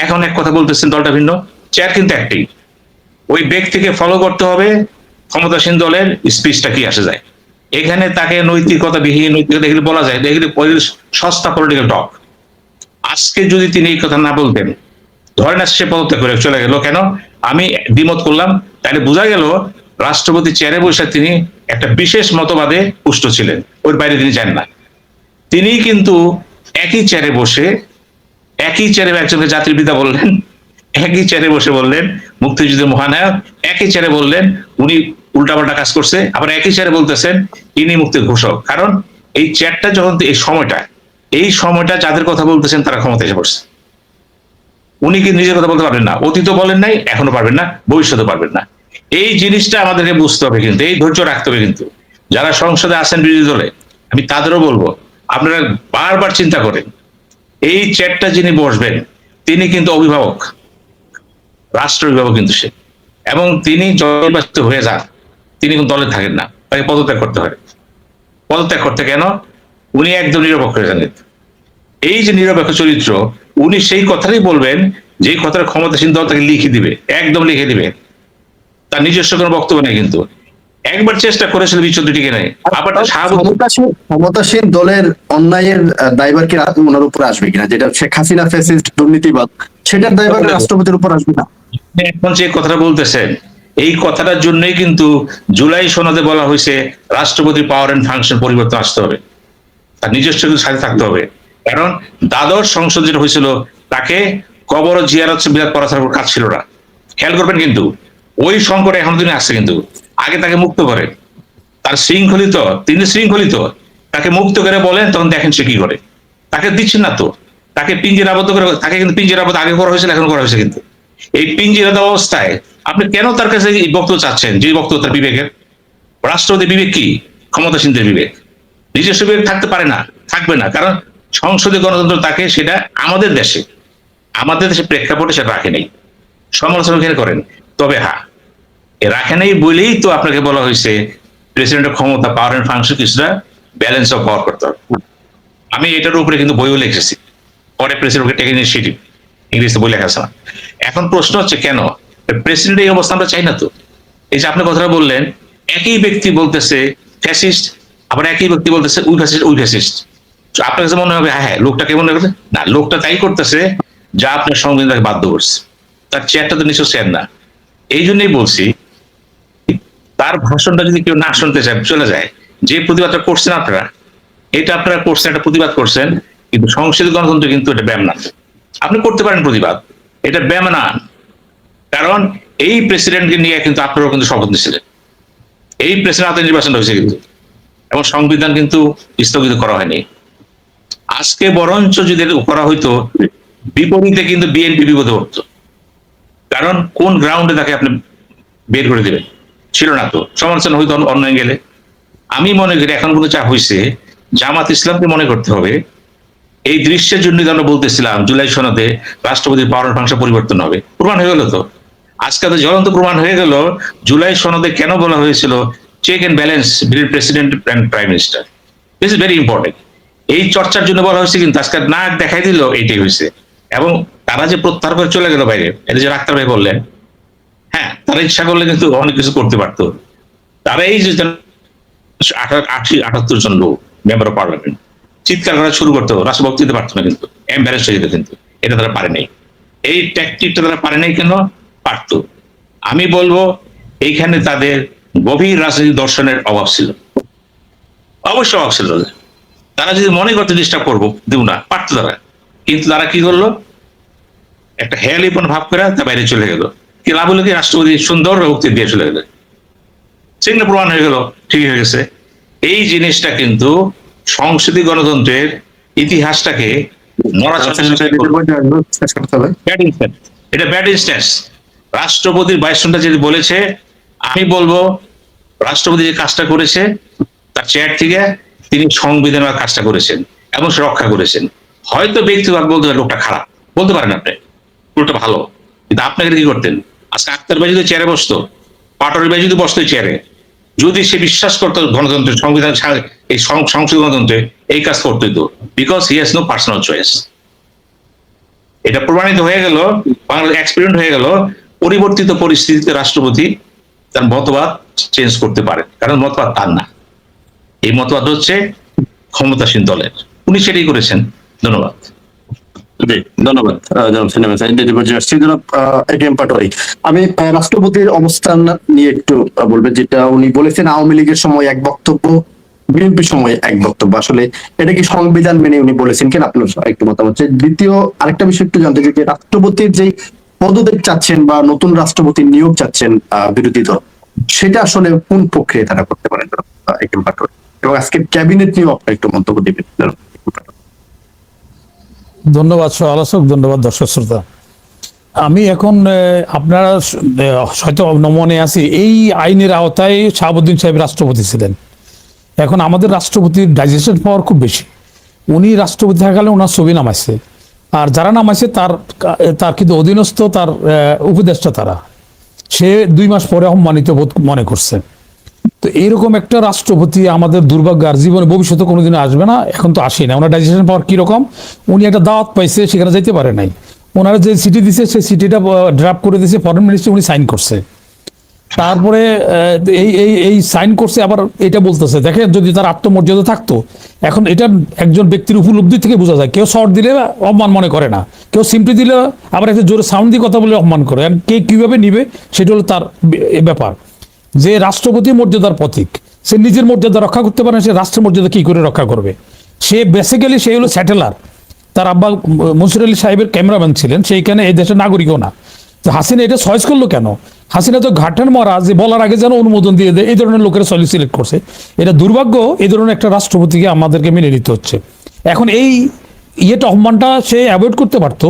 S3: এখন এক কথা বলতেছেন, দলটা ভিন্ন, চেয়ার কিন্তু একটাই। ওই ব্যক্তিকে ফলো করতে হবে, ক্ষমতাসীন দলের স্পিচটা কি আসে যায়। এখানে তাকে নৈতিকতা বিহীন, নৈতিকতা এগুলো বলা যায়, এগুলো সস্তা পলিটিক্যাল টক। আজকে যদি তিনি এই কথা না বলতেন, ধরেন সে পদত্যাগ করে চলে গেল, কেন আমি দ্বিমত করলাম, তাহলে বোঝা গেল রাষ্ট্রপতি চেয়ারে বসে তিনি একটা বিশেষ মতবাদে পুষ্ট ছিলেন, ওর বাইরে তিনি যান না। তিনি কিন্তু একই চেয়ারে বসে, একই চেয়ারে একজনকে জাতির পিতা বললেন, একই চেয়ারে বসে বললেন মুক্তিযুদ্ধের মহানায়ক, একই চেয়ারে বললেন উনি উল্টাপাল্টা কাজ করছে, আবার একই চেয়ারে বলতেছেন ইনি মুক্তির ঘোষক। কারণ এই চেয়ারটা যখন এই সময়টা যাদের কথা বলতেছেন তারা ক্ষমতা এসে পড়ছে। উনি কি নিজের কথা বলতে পারবেন না, অতীতও বলেন নাই, এখনো পারবেন না, ভবিষ্যতে পারবেন না। এই জিনিসটা আমাদেরকে বুঝতে হবে, কিন্তু এই ধৈর্য রাখতে হবে। কিন্তু যারা সংসদে আছেন বিরোধী দলে, আমি তাদেরও বলবো আপনারা বারবার চিন্তা করেন, এই চেয়ারটা যিনি বসবেন তিনি কিন্তু অভিভাবক, রাষ্ট্র অভিভাবক কিন্তু সে, এবং তিনি নির্বাচিত হয়ে যান, তিনি কিন্তু দলে থাকেন না, তাকে পদত্যাগ করতে হয়। পদত্যাগ করতে কেন? উনি একদম নিরপেক্ষ হয়ে যান। এই যে নিরপেক্ষ চরিত্র, উনি সেই কথাই বলবেন যেই কথার ক্ষমতাসীন দল তাকে লিখে দিবে, একদম লিখে দিবে, তার নিজস্ব কোনো বক্তব্য নেই। কিন্তু একবার চেষ্টা করেছিল বিচ্ছেদ টিকে নেই, আবার
S2: ক্ষমতাসীন দলের অন্যায়ের দায়ভার কি ওনার উপর আসবে কিনা, যেটা শেখ হাসিনা ফ্যাসিস্ট দুর্নীতিবাদ, সেটার দায়ভার রাষ্ট্রপতির উপর আসবে না?
S3: এখন যে কথাটা বলতেছেন, এই কথাটার জন্যই কিন্তু জুলাই সনদে বলা হয়েছে রাষ্ট্রপতির পাওয়ার এন্ড ফাংশন পরিবর্তন আসতে হবে, তার নিজস্ব কিছু সাথে থাকতে হবে। কারণ দ্বাদশ সংসদ যেটা হয়েছিল তাকে কবর ও জিয়ারত বিরাট করা ছাড়া কাজ ছিল না। খেয়াল করবেন কিন্তু ওই সংকটে এখন তিনি আসছে, কিন্তু আগে তাকে মুক্ত করেন, তার শৃঙ্খলিত, তিনি শৃঙ্খলিত, তাকে মুক্ত করে বলেন, তখন দেখেন সে কি করে। তাকে দিচ্ছেন না তো, তাকে পিঞ্জিরাবদ্ধ করে, তাকে কিন্তু পিঞ্জিরাবদ্ধ আগে করা হয়েছিল, এখন করা হয়েছে। কিন্তু এই পিঞ্জিরাবদ্ধ অবস্থায় আপনি কেন তার কাছে এই বক্তব্য চাচ্ছেন, যে বক্তব্য তার বিবেকের? রাষ্ট্রপতির বিবেক কি? ক্ষমতাসীনদের বিবেক। নিজস্ব বিবেক থাকতে পারে না, থাকবে না, কারণ সংসদীয় গণতন্ত্র তাকে, সেটা আমাদের দেশে প্রেক্ষাপটে সেটা রাখে নেই। সমালোচনা এখানে করেন, তবে হ্যাঁ, রাখে নেই বলেই তো আপনাকে বলা হয়েছে প্রেসিডেন্টের ক্ষমতা, পাওয়ার এন্ড ফাংশন কিছুটা ব্যালেন্স অফ পাওয়ার করতে হবে। আমি এটার উপরে কিন্তু বইও লিখেছি, পরে প্রেসিডেন্টকে টেক ইনিশিয়েটিভ, ইংরেজিতে বই লেখা আছে না। এখন প্রশ্ন হচ্ছে কেন প্রেসিডেন্ট এই অবস্থা আমরা চাই না তো? এই যে আপনি কথাটা বললেন, একই ব্যক্তি বলতেছে ফ্যাসিস্ট, আবার একই ব্যক্তি বলতেছে উই ফ্যাসিস্ট। আপনার কাছে মনে হবে হ্যাঁ হ্যাঁ লোকটা কেমন করছে না, লোকটা তাই করতেছে যা আপনার সংবিধান তাকে বাধ্য করছে। তার চেয়ারটা তো নিশ্চয় চেয়ার না। এই জন্যই বলছি, তার ভাষণটা যদি কেউ না শুনতে চায়, চলে যায়। যে প্রতিবাদটা করছেন আপনারা, এটা আপনারা করছেন, একটা প্রতিবাদ করছেন, কিন্তু সংসদীয় গণতন্ত্র কিন্তু এটা ব্যায়াম না। আপনি করতে পারেন প্রতিবাদ, এটা ব্যায়াম না। কারণ এই প্রেসিডেন্টকে নিয়ে কিন্তু আপনারাও কিন্তু শপথ নিয়েছিলেন, এই প্রেসিডেন্ট হাতে নির্বাচন হয়েছে কিন্তু, এবং সংবিধান কিন্তু স্থগিত করা হয়নি। আজকে বরঞ্চ যদি করা হইতো, বিপরীতে কিন্তু বিএনপি বিপদে পড়তো। কারণ কোন গ্রাউন্ডে তাকে আপনি বের করে দেবেন? ছিল না তো, সমালোচনা হইতো অন্য গেলে। আমি মনে করি এখন কিন্তু যা হয়েছে, জামাত ইসলামকে মনে করতে হবে এই দৃশ্যের জন্য আমরা বলতেছিলাম জুলাই সনদে রাষ্ট্রপতির পাওয়ার ফাংশন পরিবর্তন হবে, প্রমাণ হয়ে গেল তো। আজকে তো জ্বলন্ত প্রমাণ হয়ে গেল জুলাই সনদে কেন বলা হয়েছিল check and balance between president and prime minister. This is very important. এই চর্চার জন্য বলা হয়েছে, কিন্তু আজকে না দেখাই দিল এইটাই হয়েছে। এবং তারা যে প্রত্যাহার করে চলে গেল বাইরে, এটা যে ডাক্তার ভাই বললেন, হ্যাঁ তারা ইচ্ছা করলে কিন্তু অনেক কিছু করতে পারতো। তারা এই যে 78 জন লোক মেম্বার অফ পার্লামেন্ট চিৎকার করা শুরু করতো, রাষ্ট্রপতি দিতে পারতো না, কিন্তু এম্বারেস হয়ে যেত। কিন্তু এটা তারা পারে নাই, এই ট্যাকটিকটা তারা পারে নাই। কেন পারতো? আমি বলবো এইখানে তাদের গভীর রাজনৈতিক দর্শনের অভাব ছিল, অবশ্যই অভাব ছিল। তারা যদি মনে করতে ডিস্টার্ব করবো দেব না, পারতো তারা। কিন্তু তারা কি করলো, একটা হেয়ালিপন ভাব করে তা বাইরে চলে গেল। কি লাভ হলো? কি রাষ্ট্রপতি সুন্দর বক্তব্য দিয়ে চলে গেল, সেগুলো প্রমাণ হয়ে গেল, ঠিক হয়ে গেছে। এই জিনিসটা কিন্তু সংসদীয় গণতন্ত্রের ইতিহাসটাকে এটা ব্যাড ইনস্ট্যান্স। রাষ্ট্রপতির ভাইসরয়টা যদি বলেছে, আমি বলবো রাষ্ট্রপতি যে কাজটা করেছে তার চেয়ার থেকে তিনি সংবিধানের কাজটা করেছেন এবং সে রক্ষা করেছেন। হয়তো ব্যক্তিগত বলতে পারেন লোকটা খারাপ, বলতে পারেন আপনি পুরোটা ভালো, কিন্তু আপনাকে কি করতেন? আজকে আক্তার ভাই যদি চেয়ারে বসতো, পাটোয়ারি ভাই যদি বসতো চেয়ারে, যদি সে বিশ্বাস করতো গণতন্ত্রের সংবিধান, এই সংসদীয় গণতন্ত্রে, এই কাজ করতোই তো, because he has no personal choice. এটা প্রমাণিত হয়ে গেল, বাংলাদেশ এক্সপেরিমেন্ট হয়ে গেল। পরিবর্তিত পরিস্থিতিতে রাষ্ট্রপতি তার মতবাদ চেঞ্জ করতে পারে, কারণ মতবাদ তার না, এই মতবাদ হচ্ছে ক্ষমতাসীন দলের। উনি সেটাই করেছেন। ধন্যবাদ।
S2: জি ধন্যবাদ জনাব সিনেমা সাইড জনাব এটিএম পাটোয়ারি। আমি রাষ্ট্রপতির অবস্থান নিয়ে একটু বলবো, যেটা উনি বলেছেন আওয়ামী লীগের সময় এক বক্তব্য, বিএনপির সময় এক বক্তব্য, আসলে এটা কি সংবিধান মেনে উনি বলেছেন কিনা আপনার একটু মতামত। দ্বিতীয় আরেকটা বিষয় একটু জানতে চাই, যে রাষ্ট্রপতির যে পদত্যাগ চাচ্ছেন বা নতুন রাষ্ট্রপতির নিয়োগ চাচ্ছেন বিরোধী দল, সেটা আসলে কোন প্রক্রিয়ায় তারা করতে পারেন এটিএম পাটোয়ারি, এবং আজকে ক্যাবিনেট নিয়েও আপনার একটু মন্তব্য দিবেন।
S4: ধন্যবাদ সহ আলোচক, ধন্যবাদ দর্শক শ্রোতা। আমি এখন আপনারা হয়তো মনে আছি, এই আইনের আওতায় শাহাবুদ্দিন সাহেব রাষ্ট্রপতি ছিলেন। এখন আমাদের রাষ্ট্রপতির ডাইজেশন পাওয়ার খুব বেশি। উনি রাষ্ট্রপতি থাকালে ওনার ছবি নামাইছে, আর যারা নামাইছে তার কিন্তু অধীনস্থ, তার উপদেষ্টা তারা, সে 2 মাস পরে অপমানিত বোধ মনে করছে। তো এইরকম একটা রাষ্ট্রপতি আমাদের দুর্ভাগ্য, আর জীবনে ভবিষ্যতে কোনোদিন আসবে না। এখন তো আসেই না। ওনার ডাইজেশন পাওয়ার কিরকম, উনি একটা দাওয়াত পাইছে, সেখানে যাইতে পারে নাই। ওনারা যে চিঠি দিছে সেই চিঠিটা ড্রাফট করে দিয়েছে ফরেন মিনিস্ট্রি, উনি সাইন করছে। তারপরে এই এই এই সাইন করছে, আবার এটা বলতেছে দেখেন যদি তার আত্মমর্যাদা থাকতো, এখন এটা একজন ব্যক্তির উপলব্ধি থেকে বোঝা যায়, কেউ শর্ট দিলে অপমান মনে করে না, কেউ সিম্পলি দিলে আবার একটা জোরে সাউন্ড দিয়ে কথা বলে অপমান করে, আর কে কিভাবে নিবে সেটা হলো তার ব্যাপার। যে রাষ্ট্রপতি মর্যাদার প্রতীক, সে নিজের মর্যাদা রক্ষা করতে পারে না, সে রাষ্ট্রের মর্যাদা কি করে রক্ষা করবে? সে বেসিক্যালি সে হলো স্যাটেলার। তার আব্বা মনসুর আলী সাহেবের ক্যামেরাম্যান ছিলেন, সেইখানে এই দেশের নাগরিকও না। তো হাসিনা এটা চয়েস করলো কেন? হাসিনা তো ঘাটের মরা, যে বলার আগে যেন অনুমোদন দিয়ে দেয়, এই ধরনের লোকেরা সিলেক্ট করছে। এটা দুর্ভাগ্য, এই ধরনের একটা রাষ্ট্রপতিকে আমাদেরকে মেনে নিতে হচ্ছে। এখন এই অপমানটা সে অ্যাভয়েড করতে পারতো,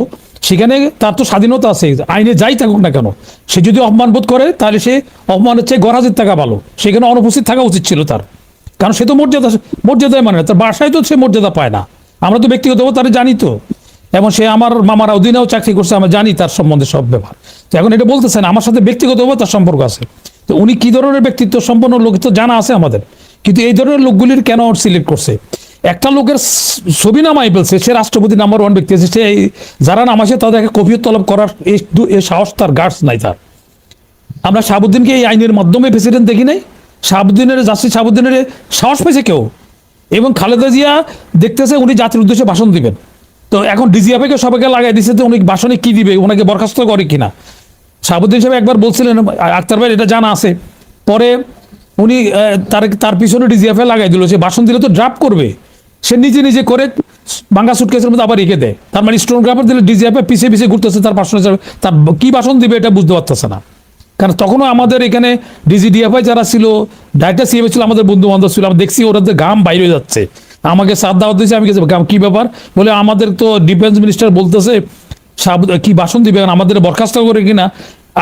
S4: সেখানে তার তো স্বাধীনতা আছে, আইনে যাই থাকুক না কেন, সে যদি অপমান বোধ করে তাহলে সে অপমানের চেয়ে গড়াজির থাকা ভালো, সেখানে অনুপস্থিত থাকা উচিত ছিল তার। কারণ সে তো মর্যাদায় মানে না, তার বাসায় তো সে মর্যাদা পায় না। আমরা তো ব্যক্তিগতভাবে তারা জানি তো, এবং সে আমার মামার অধীনেও চাকরি করছে, আমরা জানি তার সম্বন্ধে সব ব্যাপার। তো এখন এটা বলতেছেন আমার সাথে ব্যক্তিগতভাবে তার সম্পর্ক আছে, তো উনি কি ধরনের ব্যক্তিত্ব সম্পন্ন লোক তো জানা আছে আমাদের, কিন্তু এই ধরনের লোকগুলির কেন সিলেক্ট করছে? একটা লোকের ছবি নামাই ফেলছে, সে রাষ্ট্রপতি নাম্বার 1 ব্যক্তি আছে, সে যারা নামাছে তাদেরকে কফিয়ত তলব করার এই সাহস তার, গার্ডস নাই তার। আমরা শাহাবুদ্দিনকে এই আইনের মাধ্যমে প্রেসিডেন্ট দেখি নাই, জাস্টিস শাহাবুদ্দিনের সাহস পেয়েছে কেউ? এবং খালেদা জিয়া দেখতেছে উনি জাতির উদ্দেশ্যে ভাষণ দিবেন, তো এখন ডিজিএফকে সবাইকে লাগাই দিচ্ছে, তো উনি ভাষণে কি দিবে, ওনাকে বরখাস্ত করে কিনা। শাহাবুদ্দিন সাহেব একবার বলছিলেন, আক্তার ভাই এটা জানা আছে, পরে উনি তার পিছনে ডিজিএফে লাগাই দিল, সে ভাষণ দিলে তো ড্রাফট করবে, সে নিজে নিজে করে বাঙ্গা সুটকেসের মধ্যে আবার রেখে দেয়। তার মানে স্টোনোগ্রাফার দিলে ডিজিএফে পিছিয়ে পিছিয়ে ঘুরতেছে, তার ভাষণ হিসাবে তার কি ভাষণ দিবে এটা বুঝতে পারতেছে না। কারণ তখনও আমাদের এখানে ডিজিডিএফআই যারা ছিল, ডাইরেক্টর সিএম ছিল, আমাদের বন্ধু বান্ধব ছিল, আমরা দেখছি ওরা গাম বাইরে যাচ্ছে, আমাকে সাথ দাওয়াত দিয়েছে, আমি গেছি কি ব্যাপার বলে, আমাদের তো ডিফেন্স মিনিস্টার বলতেছে কি ভাষণ দিবে, আমাদের বরখাস্ত করে কিনা।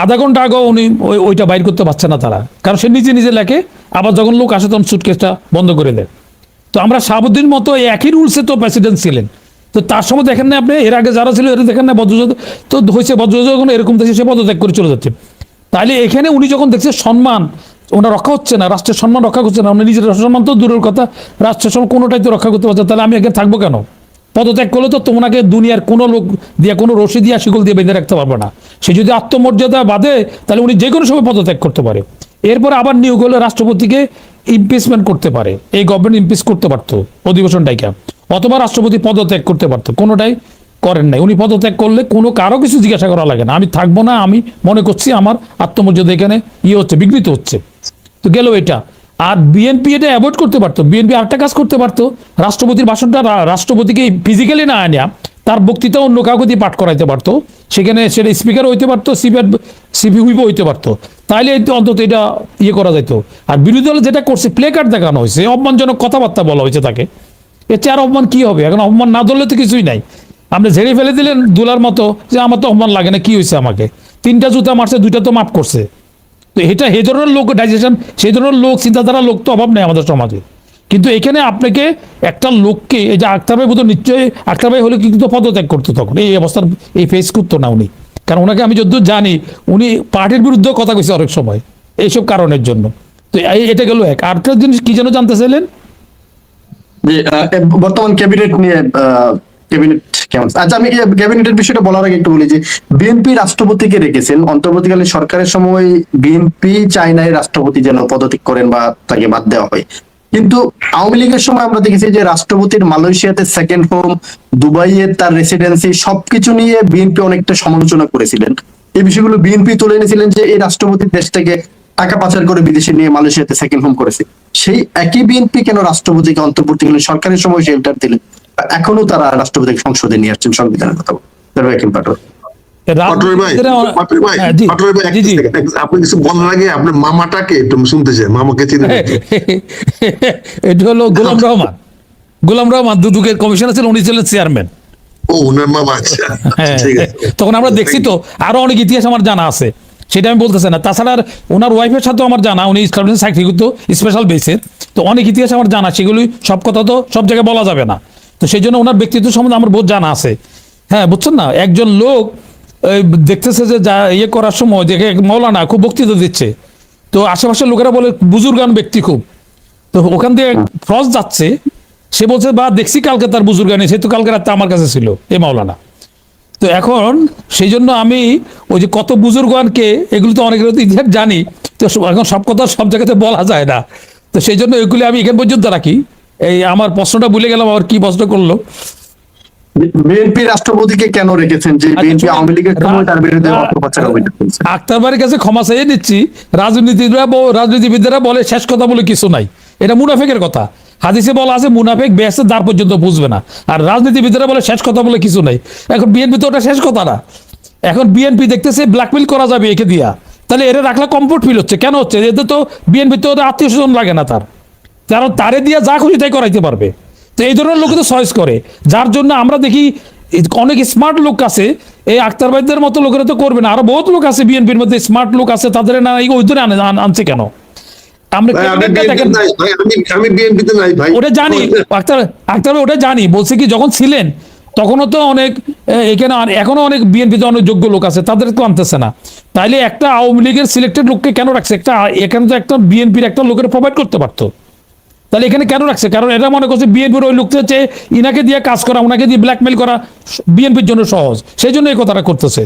S4: আধা ঘন্টা আগেও উনি ওইটা বাইর করতে পারছে না তারা, কারণ সে নিজে নিজে লেখে, আবার যখন লোক আসে তখন সুটকেসটা বন্ধ করে দেয়। তো আমরা শাহাবুদ্দিন মতো একই রুলসে তো প্রেসিডেন্ট ছিলেন, তো তার সময় দেখেন না আপনি, এর আগে যারা ছিল এরা দেখেন না বজ্রযোদ্ধা তো হয়েছে, বজ্রযোদ্ধা যখন এরকম দেখছে সে পদত্যাগ করে চলে যাচ্ছে। তাহলে এখানে উনি যখন দেখছে সম্মান ওনার রক্ষা হচ্ছে না, রাষ্ট্রের সম্মান রক্ষা করছে না, উনি নিজের সম্মান তো দূরের কথা, রাষ্ট্রের সম্মান কোনোটাই তো রক্ষা করতে পারছে, তাহলে আমি এখানে থাকবো কেন? পদত্যাগ করলে তো তোমাকে দুনিয়ার কোনো লোক দিয়ে, কোনো রশি দিয়ে শিকল দিয়ে বেঁধে রাখতে পারবে না। সে যদি আত্মমর্যাদা বাঁধে তাহলে উনি যে কোনো সময় পদত্যাগ করতে পারে। এরপর আবার নিয়োগ হলে রাষ্ট্রপতিকে ইমপিচমেন্ট করতে পারে, এই গভর্নমেন্ট ইমপিচ করতে পারতো অধিবেশন ডাইকা, অথবা রাষ্ট্রপতি পদত্যাগ করতে পারতো, কোনোটাই করেন নাই। উনি পদত্যাগ করলে কোনো কারো কিছু জিজ্ঞাসা করা লাগে না, আমি থাকবো না, আমি মনে করছি আমার আত্মমর্যাদা এখানে হচ্ছে, বিঘ্নিত হচ্ছে, তো গেল এটা। আর বিএনপি এটা অ্যাভয়েড করতে পারতো, বিএনপি আরেকটা কাজ করতে পারতো, রাষ্ট্রপতির ভাষণটা রাষ্ট্রপতিকে ফিজিক্যালি না আনিয়া তার বক্তৃতা অন্য কাউকে দিয়ে পাঠ করাইতে পারতো, সেখানে সেটা স্পিকার হইতে পারতো, সিপি হুইপও হইতে পারতো, তাহলে অন্তত এটা করা যেত। আর বিরোধী দল যেটা করছে, প্লে কার্ড দেখানো হয়েছে, অপমানজনক কথাবার্তা বলা হয়েছে তাকে, এর চেয়ে আর অপমান কি হবে? এখন অপমান না ধরলে তো কিছুই নাই, আপনি ঝেড়ে ফেলে দিলেন দুলার মতো, যে আমার তো অপমান লাগে না, কি হয়েছে, আমাকে 3টা জুতা মারছে, 2টা তো মাফ করছে। তো এটা এই ধরনের লোক ডাইজেশন, সেই ধরনের লোক চিন্তাধারা লোক তো অভাব নেই আমাদের সমাজে। কিন্তু এখানে আপনাকে একটা লোককে, এই যে আক্তার ভাই বোধ নিশ্চয়ই, আক্তার ভাই হলে কিন্তু পদত্যাগ করতো তখন, এই অবস্থার এই ফেস করতো না উনি, কারণ ওনাকে আমি যতদূর জানি উনি পার্টির বিরুদ্ধে কথা কইছে অনেক সময় এইসব কারণের জন্য। তো এটা গেল এক। আরেকটা জিনিস কি যেন জানতে চাইলেন,
S2: যে বর্তমান ক্যাবিনেট নিয়ে, ক্যাবিনেট কেমন? আচ্ছা, আমি ক্যাবিনেটের বিষয়টা বলার আগে একটু বলি যে বিএনপি রাষ্ট্রপতিকে রেখেছেন, অন্তর্বর্তীকালীন সরকারের সময় বিএনপি চায় নাই রাষ্ট্রপতি যেন পদত্যাগ করেন বা তাকে বাদ দেওয়া হয়। কিন্তু আওয়ামী লীগের সময় আমরা দেখেছি যে রাষ্ট্রপতির মালয়েশিয়াতে সেকেন্ড হোম, দুবাইয়ে তার রেসিডেন্সি, সবকিছু নিয়ে বিএনপি অনেকটা সমালোচনা করেছিলেন। এই বিষয়গুলো বিএনপি তুলে এনেছিলেন যে এই রাষ্ট্রপতি দেশ থেকে টাকা পাচার করে বিদেশে নিয়ে মালয়েশিয়াতে সেকেন্ড হোম করেছে। সেই একই বিএনপি কেন রাষ্ট্রপতিকে অন্তর্বর্তীকালীন সরকারের সময় শেল্টার দিলেন, এখনো তারা রাষ্ট্রপতিকে সংসদে নিয়ে আসছেন সংবিধানের কথা বলে?
S1: পাটোয়ারি ভাই, পাটোয়ারি ভাই, আপনি কিছু বলার আগে আপনার মামাটাকে একটু শুনতে চাই, মামাকে চিনে
S4: এটা হলো গোলাম রহমান দুদকের কমিশনার ছিলেন, উনি ছিলেন চেয়ারম্যান।
S1: ও, ওনার মামা, আচ্ছা, ঠিক আছে।
S4: তখন আমরা দেখছি তো, আরো অনেক ইতিহাস আমার জানা আছে, সেটা আমি বলতেছি না। তাছাড়া ওনার ওয়াইফের সাথেও আমার জানা, উনি চাকরি করতো স্পেশাল বেসে, তো অনেক ইতিহাস আমার জানা, সেগুলি সব কথা তো সব জায়গায় বলা যাবে না। তো সেই জন্য ওনার ব্যক্তিত্ব সম্বন্ধে আমার বহুত জানা আছে। হ্যাঁ, বুঝছেন না, একজন লোক দেখতেছে যে যা করার সময় দেখে মৌলানা খুব বক্তৃতা দিচ্ছে, তো আশেপাশের লোকেরা বলে বুজুর্গান ব্যক্তি খুব, তো ওখান দিয়ে ফ্রজ যাচ্ছে, সে বলছে বা দেখছি কালকে তার বুজুর্গানি, সে তো কালকে রাতে আমার কাছে ছিল এই মাওলানা। তো এখন সেই জন্য আমি ওই যে কত বুজুর্গানকে এগুলো তো অনেকের তো ইতিহাস জানি, তো এখন সব কথা সব জায়গাতে বলা যায় না, তো সেই জন্য এগুলি আমি এখান পর্যন্ত রাখি। এই আমার প্রশ্নটা ভুলে গেলাম, আবার কি প্রশ্ন করলো?
S2: বিএনপি রাষ্ট্রপতিকে কেন রেখেছেন, যে বিএনপি আওয়ামী লীগের সময় তার বিরুদ্ধে অপপ্রচার অভিযোগ করেছে?
S4: আক্তারবাড়ির কাছে ক্ষমা চাইয়ে নিচ্ছি, রাজনীতিবিদরা বলে শেষ কথা বলে কিছু নাই, এটা মুনাফেকের কথা। হাদিসে বলা আছে মুনাফেক বেহেশতের দ্বার পর্যন্ত বুঝবে না, আর রাজনীতিবিদরা বলে শেষ কথা বলে কিছু নাই। এখন বিএনপি তো ওটা শেষ কথা না, এখন বিএনপি দেখতেছে ব্ল্যাকমেল করা যাবে একে দিয়া, তাহলে এরা রাখলে কমফোর্ট ফিল হচ্ছে। কেন হচ্ছে? এতে তো বিএনপি তো আত্মীয় স্বজন লাগে না তার, কারণ তারে দিয়া যা খুশি তাই করাইতে পারবে। তো এই ধরনের লোক তো চয়েস করে, যার জন্য আমরা দেখি অনেক স্মার্ট লোক আছে, এই আক্তারবাদীদের মতো লোকেরা তো করবে না, আরো বহুত লোক আছে বিএনপির মধ্যে স্মার্ট লোক আছে, তাদের না ওই ধরে আনছে কেন? আমরা
S1: আমি বিএনপিতে নাই ভাই,
S4: ওটা জানি আক্তার ওটা জানি, বলছে কি যখন ছিলেন তখনও তো অনেক এখানে এখনো অনেক বিএনপিতে অনেক যোগ্য লোক আছে, তাদের তো আনতেছে না। তাইলে একটা আওয়ামী লীগের সিলেক্টেড লোককে কেন রাখছে? একটা এখানে তো একটা বিএনপির একটা লোকের প্রোভাইড করতে পারতো, তাহলে এখানে কেন রাখছে? কারণ এটা মনে করছে বিএনপির ওই লোকটা হচ্ছে ইনাকে দিয়ে কাজ করা, ওনাকে দিয়ে ব্ল্যাকমেল করা বিএনপির জন্য সহজ, সেই জন্য এই কথাটা করতেছে,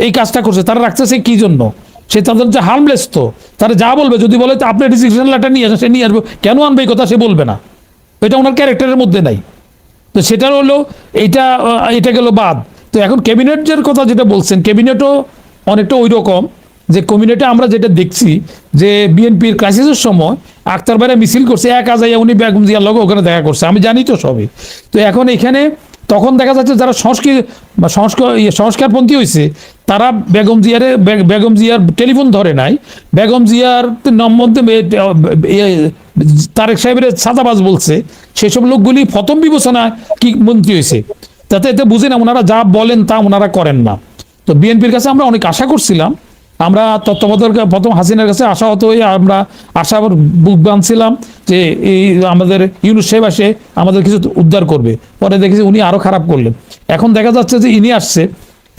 S4: এই কাজটা করছে। তারা রাখতেছে কি জন্য? সে তাদের যে হার্মলেস, তো তারা যা বলবে, যদি বলে তো আপনি ডিসিশন লেটার নিয়ে আসেন, সে নিয়ে আসবে, কেন আনবে এই কথা সে বলবে না, এটা ওনার ক্যারেক্টারের মধ্যে নাই। তো সেটা হলো এটা গেল বাদ। তো এখন ক্যাবিনেটের কথা যেটা বলছেন, ক্যাবিনেটও অনেকটা ওই রকম, যে ক্যাবিনেটে আমরা যেটা দেখছি যে বিএনপির ক্রাইসিসের সময় আক্তার ভাইরা মিছিল করছে, এক আজাইয়া উনি বেগম জিয়ার লগে ওখানে দেখা করছে, আমি জানি তো সবই। তো এখন এখানে তখন দেখা যাচ্ছে যারা সংস্কারপন্থী হয়েছে তারা বেগম জিয়ার টেলিফোন ধরে নাই, বেগম জিয়ার নম্বর তারেক সাহেবের সাদাবাজ বলছে, সেসব লোকগুলি প্রথম বিবেচনা কি মন্ত্রী হয়েছে, তাতে এতে বুঝে না, ওনারা যা বলেন তা ওনারা করেন না। তো বিএনপির কাছে আমরা অনেক আশা করছিলাম, আমরা তত্ত্বাবধায়ক প্রথম হাসিনার কাছে আশাহত হয়ে আমরা আশা বুক বাঁধছিলাম যে এই আমাদের ইউনূস সাহেব আসে আমাদের কিছু উদ্ধার করবে, পরে দেখেছি উনি আরো খারাপ করলেন। এখন দেখা যাচ্ছে যে ইনি আসছে,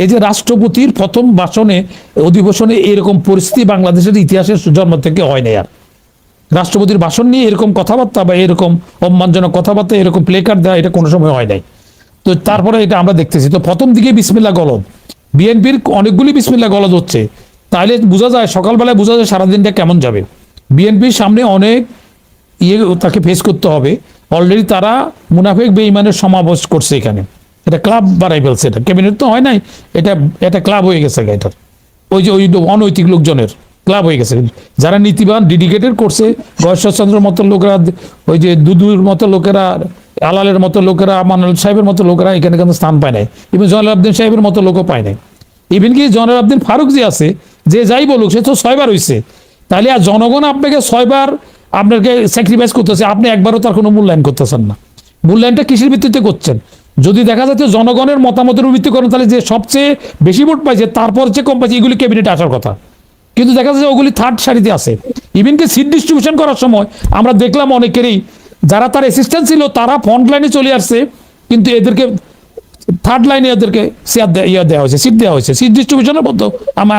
S4: এই যে রাষ্ট্রপতির প্রথম ভাষণে অধিবেশনে এরকম পরিস্থিতি বাংলাদেশের ইতিহাসের জন্ম থেকে হয় না। আর রাষ্ট্রপতির ভাষণ নিয়ে এরকম কথাবার্তা বা এরকম অপমানজনক কথাবার্তা এরকম প্লে কার্ড দেওয়া এটা কোনো সময় হয় নাই। তো তারপরে এটা আমরা দেখতেছি, তো প্রথম দিকে বিসমিল্লাহ গলদ, বিএনপির অনেকগুলি বিসমিল্লাহ গলদ হচ্ছে, তাহলে বোঝা যায় সকালবেলায় বোঝা যায় সারাদিনটা কেমন যাবে। বিএনপির সামনে অনেক তাকে ফেস করতে হবে। অলরেডি তারা মুনাফেক বেঈমানের সমাবেশ করছে এখানে, এটা ক্লাব বানাই ফেলছে, এটা ক্যাবিনেট তো হয় নাই, এটা ক্লাব হয়ে গেছে এটার, ওই যে ওই অনৈতিক লোকজনের ক্লাব হয়ে গেছে। যারা নীতিবান ডেডিকেটেড করছে, গয়েশ্বরচন্দ্রের মতো লোকেরা, ওই যে দুদুর মতো লোকেরা, আলালের মতো লোকেরা, মানাল সাহেবের মতো লোকেরা এখানে কিন্তু স্থান পায় নাই, ইভেন জয়নাল আবদিন সাহেবের মতো লোকও পায় নাই। ইভেন কি জয়নাল আবদিন ফারুক যে আছে, যে যাই বলুক, সে তো 6 বার হয়েছে, তাহলে আর জনগণ আপনাকে 6 বার আপনাকে স্যাক্রিফাইস করতেছে, আপনি একবারও তার কোনো মূল্যায়ন করতেছেন না। মূল্যায়নটা কিসের ভিত্তিতে করছেন? যদি দেখা যাচ্ছে জনগণের মতামতের ভিত্তি করেন, তাহলে যে সবচেয়ে বেশি ভোট পাইছে তারপর যে কম পাইছে এগুলি ক্যাবিনেটে আসার কথা, কিন্তু দেখা যাচ্ছে ওগুলি থার্ড সারিতে আছে। ইভেন কি সিট ডিস্ট্রিবিউশন করার সময় আমরা দেখলাম অনেকেরই, যারা তার অ্যাসিস্ট্যান্ট ছিল তারা ফ্রন্ট লাইনে চলে আসছে, কিন্তু এদেরকে থার্ড লাইনে এদেরকে দেওয়া হয়েছে, সিট দেওয়া হয়েছে। সিট ডিস্ট্রিবিউশনের মতো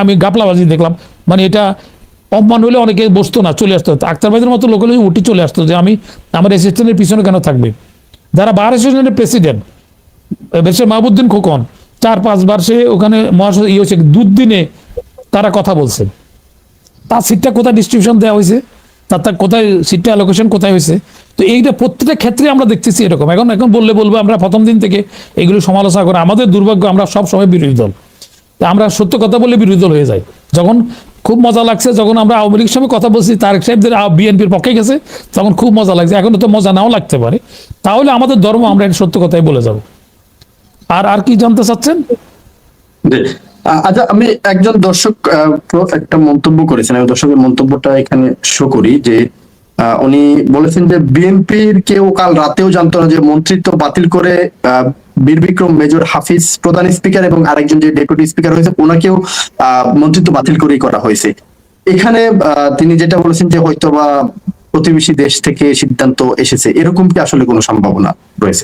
S4: আমি গাপলাবাজি দেখলাম, মানে এটা অপমান হলে অনেকে বসতো না, চলে আসতো। আক্তার ভাইদের মতো লোক হলে উঠে চলে আসতো যে আমি আমার অ্যাসিস্ট্যান্টের পিছনে কেন থাকবে। যারা বার অ্যাসোসিয়েশনের প্রেসিডেন্ট বেশির মাহবুদ্দিন খোকন 4-5 বার সে ওখানে মহাসচিব হয়েছে, দুদিনে তারা কথা বলছে, তার সিটটা কোথায় ডিস্ট্রিবিউশন দেওয়া হয়েছে, তার কোথায় সিটটা অ্যালোকেশন কোথায় হয়েছে। তো এইটা প্রত্যেকটা ক্ষেত্রে আমরা দেখতেছি এরকম। এখন বলবো আমরা প্রথম দিন থেকে এগুলো সমালোচনা করে, আমাদের দুর্ভাগ্য আমরা সব সময় বিরোধী দল, আমরা সত্য কথা বলে বিরোধী দল হয়ে যাই। যখন খুব মজা লাগছে, যখন আমরা আওয়ামী লীগের সঙ্গে কথা বলছি, তারেক সাহেবদের বিএনপির পক্ষে গেছে, তখন খুব মজা লাগছে। এখন তো মজা নাও লাগতে পারে, তাহলে আমাদের ধর্ম আমরা সত্য কথাই বলে যাব। আর কি জানতে চাচ্ছেন?
S2: আচ্ছা, আমি একজন দর্শক একটা মন্তব্য করেছেন, আমি দর্শকের মন্তব্যটা এখানে শো করি, যে উনি বলেছেন যে বিএনপির কেউ কাল রাতেও জানতো না যে মন্ত্রিত্ব বাতিল করে বীর বিক্রম মেজর হাফিজ প্রধান স্পিকার এবং আরেকজন যে ডেপুটি স্পিকার হয়েছে ওনাকেও মন্ত্রিত্ব বাতিল করেই করা হয়েছে। এখানে তিনি যেটা বলেছেন যে হয়তো বা প্রতিবেশী দেশ থেকে সিদ্ধান্ত এসেছে, এরকম কি আসলে কোনো সম্ভাবনা রয়েছে?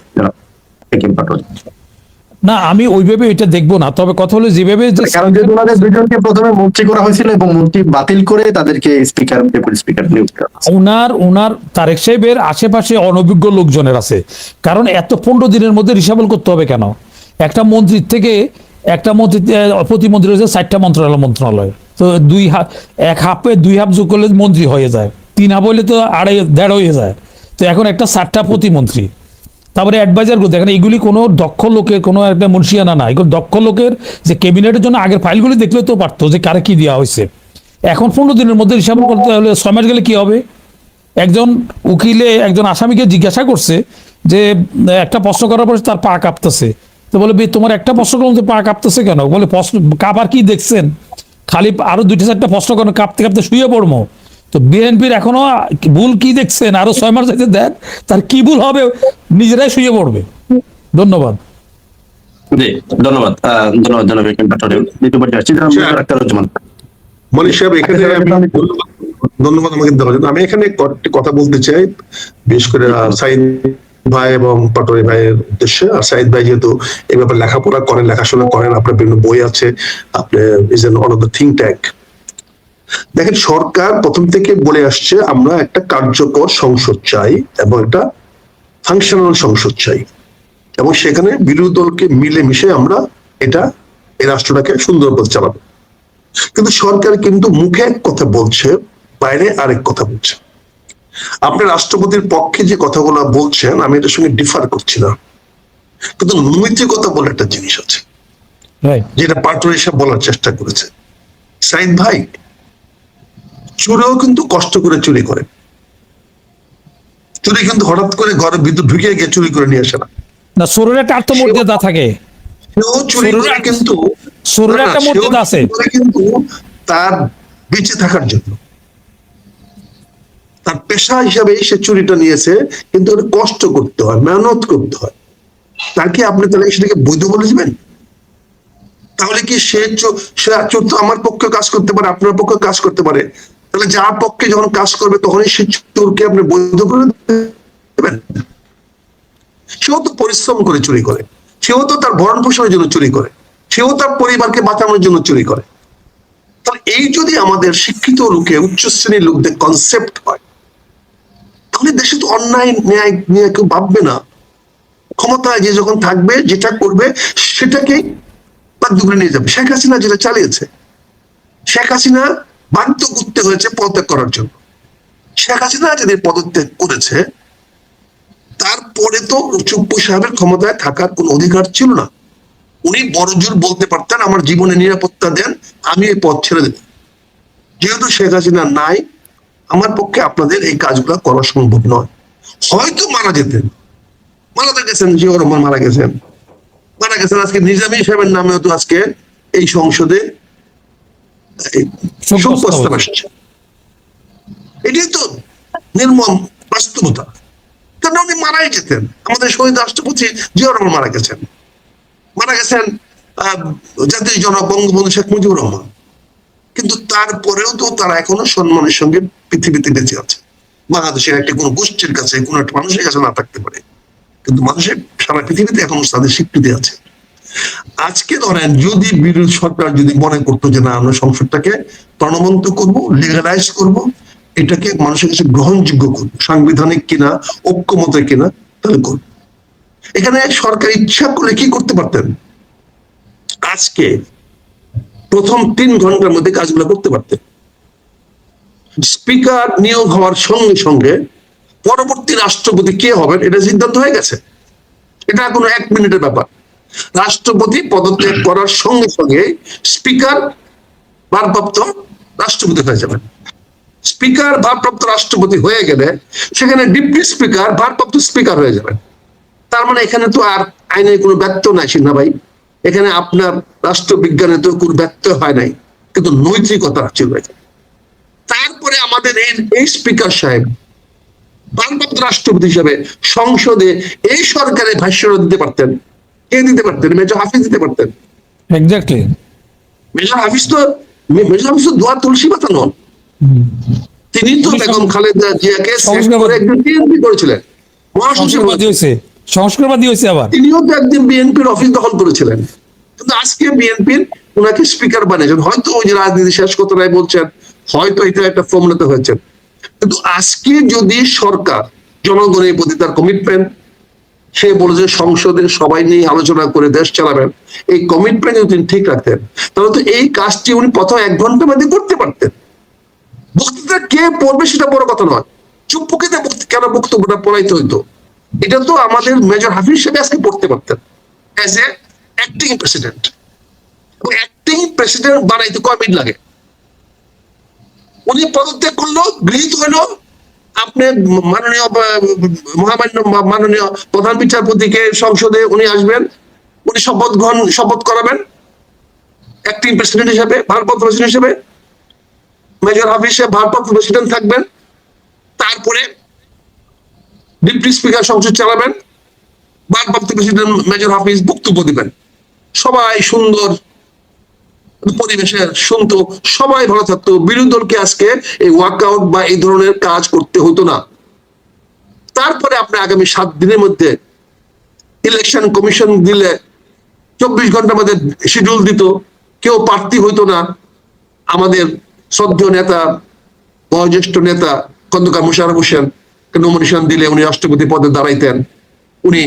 S4: না, আমি ওইভাবে এটা দেখবো না, তবে কথা হলো যেভাবে,
S2: কারণ যে ওনাদের দুজনকে প্রথমে মন্ত্রী করা হয়েছিল এবং মন্ত্রী বাতিল করে তাদেরকে স্পিকার ডেপুটি স্পিকার নিয়োগ করা,
S4: ওনার তারেক সাহেবের আশেপাশে অনভিজ্ঞ লোকজনের আছে। কারণ এত 15 দিনের মধ্যে রিসাবল করতে হবে কেন? একটা মন্ত্রীর থেকে একটা মন্ত্রী, প্রতিমন্ত্রী হয়েছে 4টা মন্ত্রণালয়। তো এক হাফে 2 হাফ যোগ করলে মন্ত্রী হয়ে যায়, 3 হাফ হইলে তো 1.5 হয়ে যায়। তো এখন একটা 4টা প্রতিমন্ত্রী, তারপরে অ্যাডভাইজার করতে, এখানে এগুলি কোনো দক্ষ লোকের কোনো একটা মুন্সিয়ানা না, এগুলো দক্ষ লোকের যে ক্যাবিনেটের জন্য আগের ফাইলগুলি দেখলে তো পারতো যে কারে কি দেওয়া হয়েছে। এখন 15 দিনের মধ্যে হিসাব করতে হলে 6 মাস গেলে কি হবে? একজন উকিলে একজন আসামিকে জিজ্ঞাসা করছে যে একটা প্রশ্ন করার পরে তার পা কাঁপতেছে, তো বলে তোমার একটা প্রশ্ন করতে পা কাঁপতেছে কেন? বলে প্রশ্ন কাঁপার কি দেখছেন, খালি আরো 2-4টা প্রশ্ন করেন, কাঁপতে কাঁপতে শুয়ে পড়বো। তো বিএনপির এখনো ভুল কি দেখছেন? আরো 6 মাস যাইতে দেন, তার কি ভুল হবে নিজেরাই শুয়ে পড়বে। ধন্যবাদ।
S2: জি ধন্যবাদ, ধন্যবাদ জনাব একেম পাটোয়ারি। দ্বিতীয় পর্যায়ে আসছি জনাব মেজর আখতার উজ্জামান।
S1: মনীষ সাহেব, এখানে আমি ধন্যবাদ আমাকে দেওয়ার জন্য। আমি এখানে কয়েকটি কথা বলতে চাই, বিশেষ করে সাইদ ভাই এবং পাটোয়ারি ভাইয়ের উদ্দেশ্যে। আর সাইদ ভাই যেহেতু এই ব্যাপারে লেখাপড়া করেন, লেখাশোনা করেন, আপনার বিভিন্ন বই আছে, আপনি is an one of the think tank. দেখেন, সরকার প্রথম থেকে বলে আসছে আমরা একটা কার্যকর সংসদ চাই এবং একটা ফাংশনাল সংসদ চাই, এবং সেখানে বিরোধী দলকে মিলেমিশে আমরা এই রাষ্ট্রটাকে সুন্দরভাবে চালাবো। কিন্তু সরকার কিন্তু মুখে এক কথা বলছে, বাইরে আরেক কথা বলছে। আপনি রাষ্ট্রপতির পক্ষে যে কথাগুলো বলছেন আমি এটার সঙ্গে ডিফার করছি না, কিন্তু নৈতিকতা বলে একটা জিনিস আছে, যেটা পাটোয়ারি সাহেব বলার চেষ্টা করেছে। সাইদ ভাই, চোরেও কিন্তু কষ্ট করে চুরি করে, চুরি কিন্তু হঠাৎ করে ঘরে বিদ্যুৎ ঢুকে গিয়ে চুরি করে নিয়ে আসে না।
S4: না, সুরের একটা আত্মমর্যাদা থাকে,
S1: সেও চুরি করে কিন্তু
S4: সুরের একটা মর্যাদা আছে,
S1: কিন্তু তার বেঁচে থাকার জন্য তার পেশা হিসাবে সে চুরিটা নিয়েছে, কিন্তু ওটা কষ্ট করতে হয়, মেহনত করতে হয়। তাকে আপনি তাহলে সেটাকে বৈধ বলে দিবেন? তাহলে কি সে চোর তো আমার পক্ষে কাজ করতে পারে, আপনার পক্ষে কাজ করতে পারে, তাহলে যার পক্ষে যখন কাজ করবে তখনই সে চোরকে আপনি বৈধ করে দেবেন? সেও তো পরিশ্রম করে চুরি করে, সেও তো তার ভরণ পোষণের জন্য চুরি করে, সেও তার পরিবারকে বাঁচানোর জন্য চুরি করে। তাহলে এই যদি আমাদের শিক্ষিত লোকে, উচ্চ শ্রেণীর লোকদের কনসেপ্ট হয়, তাহলে দেশে তো অন্যায় ন্যায় নিয়ে কেউ ভাববে না। ক্ষমতায় যে যখন থাকবে, যেটা করবে সেটাকেই বাধ্য করে নিয়ে যাবে। শেখ হাসিনা যেটা চালিয়েছে, শেখ হাসিনা বাধ্য করতে হয়েছে পদত্যাগ করার জন্য। শেখ হাসিনা যদি পদত্যাগ করেছে, তারপরে তো চুপ্পু সাহেবের ক্ষমতায় থাকার কোন অধিকার ছিল না। উনি বড় জোর বলতে পারতেন আমার জীবনে নিরাপত্তা দেন, আমি এই পদ ছেড়ে দেব। যেহেতু শেখ হাসিনা নাই, আমার পক্ষে আপনাদের এই কাজগুলো করা সম্ভব নয়। হয়তো মারা যেতেন, মারা গেছেন, জিয়াউর রহমান মারা গেছেন, আজকে নিজামী সাহেবের নামেও তো আজকে এই সংসদে শোক প্রস্তাব আসছে। এটাই তো নির্মম বাস্তবতা। কারণ উনি মারাই যেতেন, আমাদের শহীদ রাষ্ট্রপতি জিয়াউর রহমান মারা গেছেন জাতীয় জনক বঙ্গবন্ধু শেখ মুজিবুর রহমান, কিন্তু তারপরেও তো তারা এখনো সম্মানের সঙ্গে পৃথিবীতে বেঁচে আছে। বাংলাদেশের একটা কোনো গোষ্ঠীর কাছে, কোনো একটা মানুষের কাছে না থাকতে পারে, কিন্তু মানুষের সারা পৃথিবীতে এখন তাদের স্বীকৃতি আছে। আজকে ধরেন যদি বিরোধী সরকার যদি মনে করতো যে না, আমরা সংসদটাকে প্রাণবন্ত করব, লিগালাইজ করব, এটাকে মানুষের কাছে গ্রহণযোগ্য করবো, সাংবিধানিক কিনা, ঐক্যমত কিনা, তাহলে করবো। এখানে সরকার ইচ্ছা করলে কি করতে পারতেন? আজকে প্রথম 3 ঘন্টার মধ্যে কাজগুলো করতে পারতেন। স্পিকার নিয়োগ হওয়ার সঙ্গে সঙ্গে পরবর্তী রাষ্ট্রপতি কে হবেন এটা সিদ্ধান্ত হয়ে গেছে। এটা কোনো 1 মিনিটের ব্যাপার। রাষ্ট্রপতি পদত্যাগ করার সঙ্গে সঙ্গে স্পিকার ভারপ্রাপ্ত রাষ্ট্রপতি হয়ে যাবেন। স্পিকার ভারপ্রাপ্ত রাষ্ট্রপতি হয়ে গেলে সেখানে ডিপ্টি স্পিকার ভারপ্রাপ্ত স্পিকার হয়ে যাবেন। তার মানে এখানে তো আর আইনের কোনো ব্যত্যয় নাই সিনহা ভাই, এখানে আপনার রাষ্ট্রবিজ্ঞানে তো কোনো ব্যত্যয় হয় নাই, কিন্তু নৈতিকতা ছিল। তারপরে আমাদের এই স্পিকার সাহেব ভারপ্রাপ্ত রাষ্ট্রপতি হিসাবে সংসদে এই সরকারের ভাষ্য দিতে পারতেন। কে দিতে পারতেন? মেজর হাফিজ দিতে পারতেন।
S4: এক্স্যাক্টলি।
S1: মেজর হাফিজ তো দোয়া তুলসী পাতা নন। তিনি তো বেগম খালেদা জিয়াকে একজন বিএনপি করেছিলেন,
S4: সংস্কারবাদী হয়েছে আবার।
S1: তিনিও তো একদিন বিএনপির অফিস দখল করেছিলেন, কিন্তু আজকে বিএনপির ওনাকে স্পিকার বানিয়েছেন। হয়তো ওই যে রাজনীতি শেষ কথাটাই বলছেন, হয়তো এটা একটা ফর্মুলাতে হয়েছে, কিন্তু আজকে যদি সরকার জনগণের প্রতি তার কমিটমেন্ট, সে বলে যে সংসদের সবাই নিয়ে আলোচনা করে দেশ চালাবেন, এই কমিটমেন্ট যদি তিনি ঠিক রাখতেন তাহলে তো এই কাজটি উনি প্রথম 1 ঘন্টার মধ্যে করতে পারতেন। বক্তৃতা কে পড়বে সেটা বড় কথা নয়, চুপকে কেন বক্তব্যটা পড়াইতে হইতো, এটা তো আমাদের মেজর হাফিজ সাহেব আজকে পড়তে পারতেন অ্যাজ এ অ্যাক্টিং প্রেসিডেন্ট। এবং অ্যাক্টিং প্রেসিডেন্ট বানাইতে কয় মিনিট লাগে? উনি পদত্যাগ করলো, গৃহীত হলো, আপনি মাননীয় মাননীয় প্রধান বিচারপতিকে সংসদে উনি আসবেন, উনি শপথ করাবেন অ্যাক্টিং প্রেসিডেন্ট হিসেবে, ভারপ্রাপ্ত প্রেসিডেন্ট হিসেবে। মেজর হাফিজ সাহেব ভারপ্রাপ্ত প্রেসিডেন্ট থাকবেন, তারপরে ডিপ্টি স্পিকার সংসদ চালাবেন, ভারপ্রাপ্ত প্রেসিডেন্ট মেজর হাফিজ বক্তব্য দিবেন, সবাই সুন্দর পরিবেশে শুনতো, সবাই ভালো থাকতো। বিরোধী দলকে আজকে এই ওয়ার্কআউট বা এই ধরনের কাজ করতে হতো না। তারপরে আপনি আগামী 7 দিনের মধ্যে ইলেকশন কমিশন দিলে 24 ঘন্টার মধ্যে শিডিউল দিত, কেউ প্রার্থী হইতো না। আমাদের শ্রদ্ধেয় নেতা, বয়োজ্যেষ্ঠ নেতা খন্দকার মোশাররফ হোসেন নমিনেশন দিলে উনি রাষ্ট্রপতি পদে দাঁড়াইতেন, উনি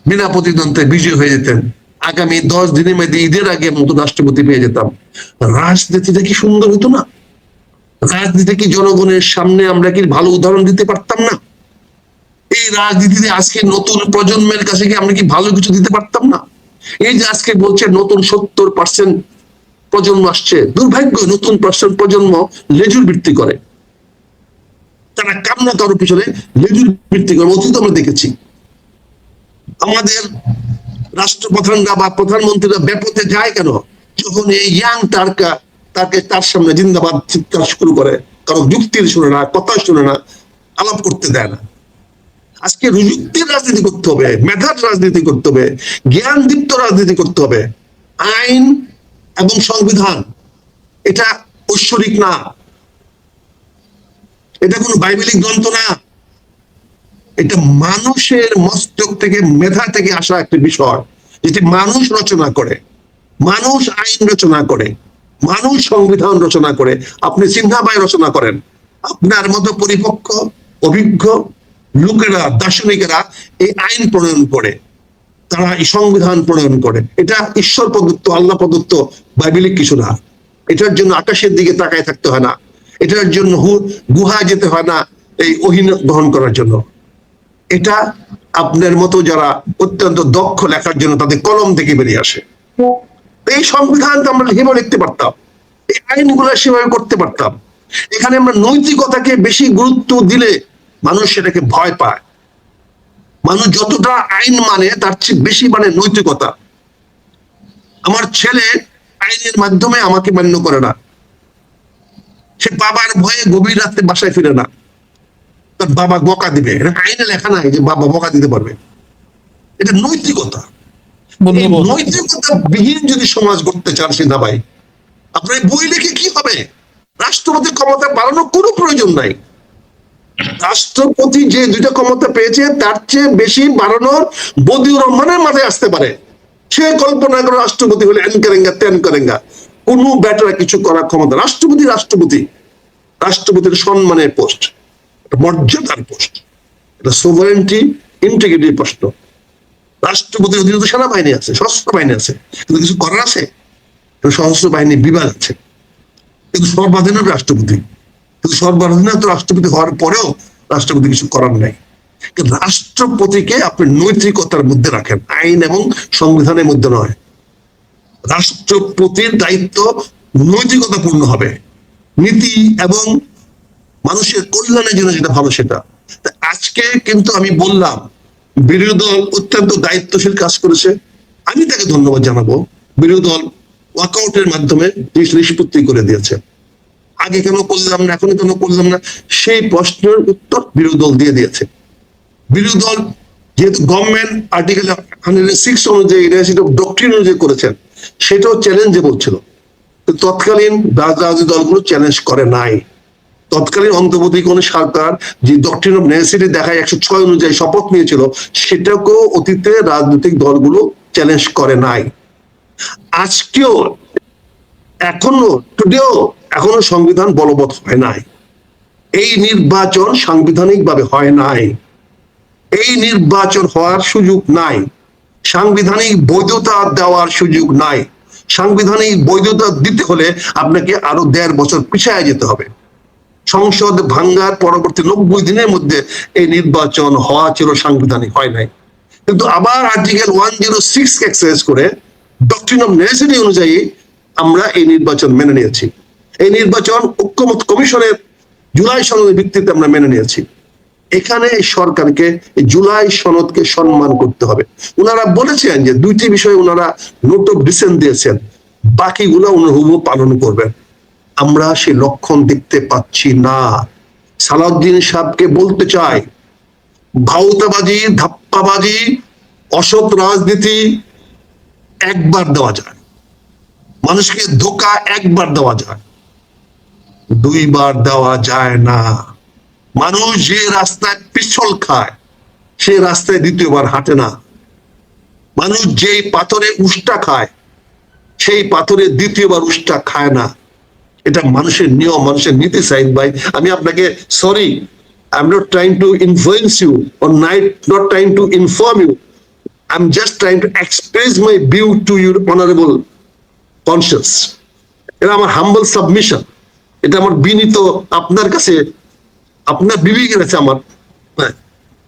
S1: বিনা প্রতিদ্বন্দ্বিতায় বিজয়ী হয়ে যেতেন। আগামী 10 দিনের মধ্যে ঈদের আগে মতো রাষ্ট্রপতি পেয়ে যেতাম। রাজনীতিটা কি সুন্দর হতো না? রাজনীতি কি জনগণের সামনে আমরা কি ভালো উদাহরণ দিতে পারতাম না? এই রাজনীতিতে আজকে নতুন প্রজন্মের কাছে কি আমরা কি ভালো কিছু দিতে পারতাম না? এই যে আজকে বলছে নতুন 70% প্রজন্ম আসছে, দুর্ভাগ্য নতুন প্রজন্ম লেজুর বৃত্তি করে, তারা কামনা কারো পিছনে লেজুর বৃত্তি করে। অতীত আমরা দেখেছি আমাদের রাষ্ট্রপ্রধানরা বা প্রধানমন্ত্রীরা ব্যাপতে যায় কেন? যখন এই ইয়াং তাকে তার সামনে জিন্দাবাদ চিৎকার শুরু করে, কারণ যুক্তির শুনে না, কথা শুনে না, আলাপ করতে দেয় না। আজকে প্রযুক্তির রাজনীতি করতে হবে, মেধার রাজনীতি করতে হবে, জ্ঞান দীপ্ত রাজনীতি করতে হবে। আইন এবং সংবিধান এটা ঐশ্বরিক না, এটা কোনো বাইবেলিক গ্রন্থ না, এটা মানুষের মস্তক থেকে, মেধা থেকে আসা একটা বিষয়, যেটি মানুষ রচনা করে, মানুষ আইন রচনা করে, মানুষ সংবিধান রচনা করে। আপনি সিনহা রচনা করেন, আপনার মতো পরিপক্ক অভিজ্ঞ লোকেরা, দার্শনিকেরা এই আইন প্রণয়ন করে, তারা এই সংবিধান প্রণয়ন করে। এটা ঈশ্বর প্রদত্ত, আল্লাহ প্রদত্ত, বাইবেলিক কিছু না। এটার জন্য আকাশের দিকে তাকায় থাকতে হয় না, এটার জন্য গুহা যেতে হয় না এই ওহী গ্রহণ করার জন্য। এটা আপনার মতো যারা অত্যন্ত দক্ষ লেখার জন্য তাদের কলম থেকে বেরিয়ে আসে। এই সংবিধান আমরা সেভাবে লিখতে পারতাম, এই আইনগুলো সেভাবে করতে পারতাম। এখানে আমরা নৈতিকতাকে বেশি গুরুত্ব দিলে মানুষ সেটাকে ভয় পায়। মানুষ যতটা আইন মানে তার চেয়ে বেশি মানে নৈতিকতা। আমার ছেলে আইনের মাধ্যমে আমাকে মান্য করে না, সে বাবার ভয়ে গভীর রাতে বাসায় ফিরে না, তার বাবা বকা দিবে। এটা আইনে লেখা নাই যে বাবা বকা দিতে পারবে, এটা নৈতিকতা। নৈতিকতা বিহীন যদি সমাজ গড়তে চান সিনহা ভাই, আপনার বই লিখে কি হবে? রাষ্ট্রপতির ক্ষমতা বাড়ানোর কোনো প্রয়োজন নাই। রাষ্ট্রপতি যে 2টা ক্ষমতা পেয়েছে তার চেয়ে বেশি বাড়ানোর বদিউর রহমানের মাথায় আসতে পারে। সে কল্পনা করে রাষ্ট্রপতি হলে এন করেঙ্গা তেন করেঙ্গা, কোনো ব্যাটারা কিছু করার ক্ষমতা। রাষ্ট্রপতির সম্মানের পোস্ট, মর্যাদার পোস্ট, এটা সোভারেন্টি ইন্টিগ্রিটির প্রশ্ন। রাষ্ট্রপতির অধীনে তো সেনাবাহিনী আছে, সশস্ত্র বাহিনী আছে, কিন্তু কিছু করার আছে? সশস্ত্র বাহিনী বিভাগ আছে, কিন্তু সর্বাধীন রাষ্ট্রপতি, কিন্তু সর্বাধীনত রাষ্ট্রপতি হওয়ার পরেও রাষ্ট্রপতি কিছু করার নাই। রাষ্ট্রপতিকে আপনি নৈতিকতার মধ্যে রাখেন, আইন এবং সংবিধানের মধ্যে নয়। রাষ্ট্রপতির দায়িত্ব নৈতিকতাপূর্ণ হবে, নীতি এবং মানুষের কল্যাণের জন্য যেটা ভালো সেটা। আজকে কিন্তু আমি বললাম বিরোধী দল অত্যন্ত দায়িত্বশীল কাজ করেছে, আমি তাকে ধন্যবাদ জানাবো। বিরোধী দল ওয়াকআউটের মাধ্যমে নিষ্পত্তি করে দিয়েছে। আগে কেন করলাম না, এখন কেন করলাম না, সেই প্রশ্নের উত্তর বিরোধী দল দিয়ে দিয়েছে। বিরোধী দল যেহেতু গভর্নমেন্ট আর্টিকেল 106 অনুযায়ী ইউনিভার্সিটি অফ ডক্ট্রিন অনুযায়ী করেছেন, সেটাও চ্যালেঞ্জেবল ছিল। তৎকালীন রাজনৈতিক দলগুলো চ্যালেঞ্জ করে নাই। তৎকালীন অন্তর্বর্তীকালীন সরকার যে ডক্ট্রিন অফ নেসেসিটি দেখায় 106 অনুযায়ী শপথ নিয়েছিল, সেটাকেও অতীতে রাজনৈতিক দলগুলো চ্যালেঞ্জ করে নাই। আজকেও এখনো সংবিধান বলবৎ হয় নাই। এই নির্বাচন সাংবিধানিক ভাবে হয় নাই। এই নির্বাচন হওয়ার সুযোগ নাই, সাংবিধানিক বৈধতা দেওয়ার সুযোগ নাই। সাংবিধানিক বৈধতা দিতে হলে আপনাকে আরো 1.5 বছর পিছায় যেতে হবে। সংসদ ভাঙ্গার পরবর্তী 90 দিনের মধ্যে এই নির্বাচন হওয়া ছিল, সাংবিধানিক হয় নাই। কিন্তু আবার আর্টিকেল 106 কে এক্সারসাইজ করে ডক্ট্রিন অফ নেসেসিটি অনুযায়ী আমরা এই নির্বাচন মেনে নিয়েছি। এই নির্বাচন ঐক্যমত কমিশনের জুলাই সনদের ভিত্তিতে আমরা মেনে নিয়েছি। এখানে এই সরকারকে এই জুলাই সনদকে সম্মান করতে হবে। ওনারা বলেছেন যে 2টি বিষয়ে ওনারা নোট অফ ডিসেন্ট দিয়েছেন, বাকিগুলো অনুভব পালন করবেন। আমরা সেই লক্ষণ দেখতে পাচ্ছি না। সালাউদ্দিন সাহেবকে বলতে চাই, ভাউতাবাজি, ধাপ্পাবাজি, অসৎ রাজনীতি একবার দেওয়া যায়, মানুষকে ধোঁকা একবার দেওয়া যায়, 2 বার দেওয়া যায় না। মানুষ যে রাস্তায় পিছল খায় সে রাস্তায় 2য় বার হাঁটে না। মানুষ যেই পাথরে উষ্টা খায় সেই পাথরে 2য় বার উষ্টা খায় না। এটা মানুষের নিয়ম, মানুষের নীতি। সাইদ ভাই, আমি আপনাকে sorry, I am not trying to influence you or not trying to inform you, I am just trying to express my view to your honourable conscious. এটা আমার হাম্বল সাবমিশন, এটা আমার বিনীত আপনার কাছে, আপনার বিবেকের কাছে আমার।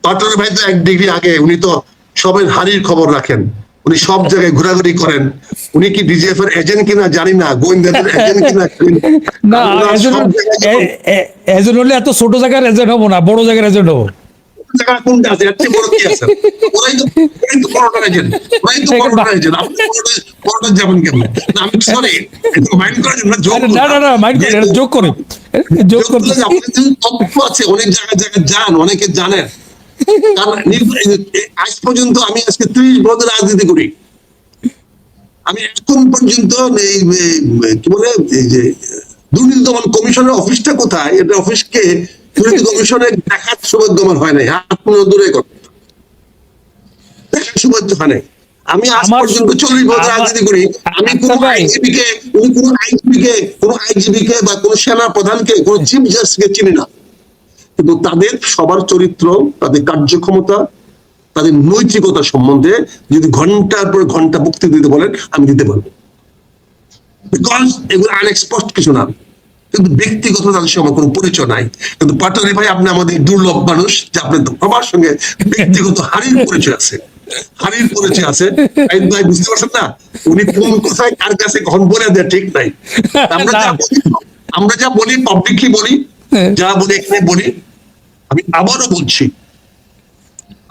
S1: পাটোয়ারি ভাই তো 1 ডিগ্রি আগে, উনি তো সবের হারির খবর রাখেন, উনি সব জায়গায় ঘোরাঘুরি করেন। উনি কি ডিজিএফ এর এজেন্ট কিনা জানি না, গোয়েন্দাদের এজেন্ট কিনা
S4: না, এজেন্ট হলে এত ছোট জায়গার এজেন্ট হবো না, বড় জায়গার এজেন্ট হবো।
S1: কোনটা আছে, এর চেয়ে বড় কি আছে? ওরাই তো বড়টার এজেন্ট, ওরাই তো বড়টার এজেন্ট। আপনি বড়টা যাবেন কেমন? আমি সরি, মাইন্ড করেন না, যোগ
S4: না মাইন্ড করি, যোগ করি, যোগ করতে।
S1: আপনার তথ্য আছে, অনেক জায়গায় যান, অনেকে জানেন। কারণ আজ পর্যন্ত আমি আজকে 30 বছর রাজনীতি করি, আমি এখন পর্যন্ত কি বলে এই যে দুর্নীতি দমন কমিশনের অফিসটা কোথায়, এটা অফিসকে দুর্নীতি কমিশনে দেখার সৌভাগ্য আমার হয় নাই। হাত পুরো দূরে কথা, দেখার সৌভাগ্য হয় নাই। আমি আজ পর্যন্ত 40 বছর রাজনীতি করি, আমি কোনো আইজিপিকে, কোনো আইজিপিকে বা কোনো সেনা প্রধানকে, কোনো চিফ জাস্টিসকে চিনি না। কিন্তু তাদের সবার চরিত্র, তাদের কার্যক্ষমতা, তাদের নৈতিকতা সম্বন্ধে যদি ঘন্টার পর ঘন্টা বক্তৃতা দিতে বলেন, আমি দিতে পারবো, বিকজ এগুলো আনএক্সপোজড কিছু না। কিন্তু ব্যক্তিগত তাদের সঙ্গে কোনো পরিচয় নাই। কিন্তু পাটোয়ারি ভাই, আপনি আমাদের দুর্লভ মানুষ যে আপনার সবার সঙ্গে ব্যক্তিগত হারির পরিচয় আছে, হারির পরিচয় আছে। ভাই বুঝতে পারছেন না, উনি কোন কোথায় কার কাছে কখন বলে দেয় ঠিক নাই। আমরা যা বলি পাবলিকলি বলি, যা বলি এখানে বলি। আমি আবারও বলছি,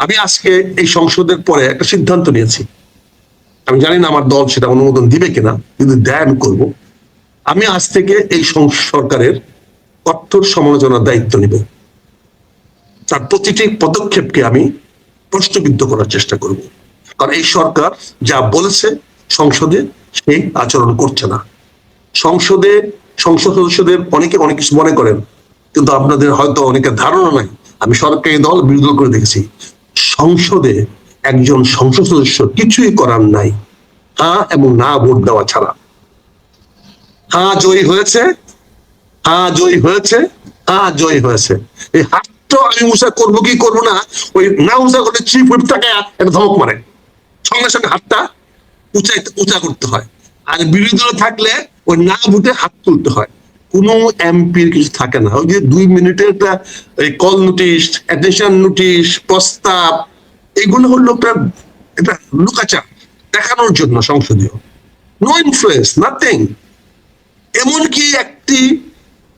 S1: আমি আজকে এই সংসদের পরে একটা সিদ্ধান্ত নিয়েছি, আমি জানি না আমার দল সেটা অনুমোদন দিবে কিনা, কিন্তু দেয় আমি করবো। আমি আজ থেকে এই সরকারের কঠোর সমালোচনার দায়িত্ব নিব, তার প্রতিটি পদক্ষেপকে আমি প্রশ্নবিদ্ধ করার চেষ্টা করব। কারণ এই সরকার যা বলেছে সংসদে সেই আচরণ করছে না। সংসদ সদস্যদের অনেকে অনেক কিছু মনে করেন, কিন্তু আপনাদের হয়তো অনেকের ধারণা নাই। আমি সরকারি দল বিরোধী দল করে দেখেছি, সংসদে একজন সংসদ সদস্য কিছুই করার নাই হ্যাঁ এবং না ভোট দেওয়া ছাড়া। হ্যাঁ জয়ী হয়েছে, হ্যাঁ জয়ী হয়েছে, হ্যাঁ জয়ী হয়েছে। এই হাতটা আমি উঁচা করবো কি করবো না, ওই না উঁচা করলে চিফ হুইপটাকে একটা ধমক মারে, সঙ্গে সঙ্গে হাতটা উঁচা করতে হয়। আর বিরোধী দল থাকলে ওই না ভোটে হাত তুলতে হয়। কোনো এমপির কিছু থাকে না, ওই যে 2 মিনিটের একটা কল নোটিশ, অ্যাটেনশন নোটিশ, প্রস্তাব, এগুলো হলো এটা লুকাচার দেখানোর জন্য সংসদীয়। No influence, nothing. এমনকি একটি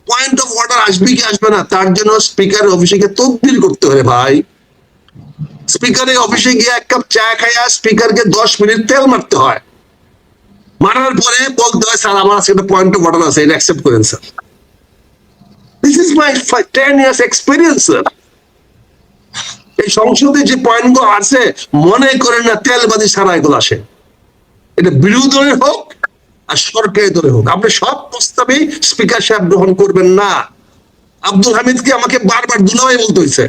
S1: পয়েন্ট অফ অর্ডার আসবে কি আসবে না, তার জন্য স্পিকারের অফিসে গিয়ে তদবির করতে হয় ভাই। স্পিকারের অফিসে গিয়ে 1 কাপ চা খাইয়া স্পিকারকে 10 মিনিট তেল মারতে হয়, মারার পরে বলতে হয় স্যার আমার আজকে একটা পয়েন্ট অফ অর্ডার আছে, এটা অ্যাকসেপ্ট করেন sir. This is my 10 years experience sir. এই সংসদে যে পয়েন্টগুলো আছে মনে করেন না তেলবাজি ছাড়া এগুলো আসে, এটা বিরোধী দলের হোক আর সরকারি দলের হোক। আপনি সব প্রস্তাবেই স্পিকার সাহেব গ্রহণ করবেন না। আব্দুল হামিদকে আমাকে বারবার দুলাভাই বলতে হয়েছে,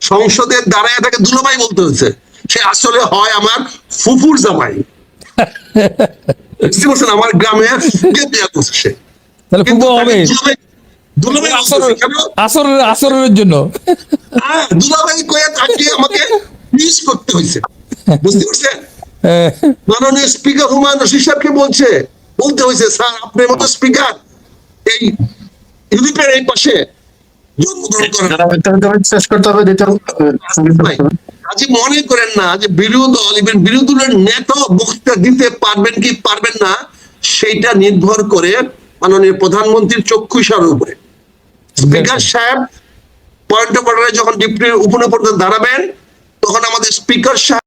S1: সংসদের দাঁড়ায় তাকে দুলাভাই বলতে হয়েছে। সে আসলে হয় আমার ফুফুর জামাই, বুঝতে পারছেন, আমার গ্রামে বিয়ে করছে সে। দুলাভাই কেন
S4: আসরের জন্য
S1: দুলাভাই কয়ে তাকে আমাকে মিস করতে হয়েছে, বুঝতে পারছেন? মাননীয় স্পিকার হুমায়ুন রশিদ সাহেবকে বলতে হয়েছে, স্যার আপনার মতো স্পিকার এই ইউরোপের এই পাশে জন্মগ্রহণ করেন।
S2: জনাব শেষ করতে হবে
S1: কাজে মনে করেন না যে বিরোধী দল ইভেন বিরোধী দলের নেতা বক্তৃতা দিতে পারবেন কি পারবেন না সেইটা নির্ভর করে মাননীয় প্রধানমন্ত্রীর চক্ষু ইশারার উপরে। স্পিকার সাহেব পয়েন্ট অফ অর্ডারে যখন ডিপ্টি উপনেপথে দাঁড়াবেন তখন আমাদের স্পিকার সাহেব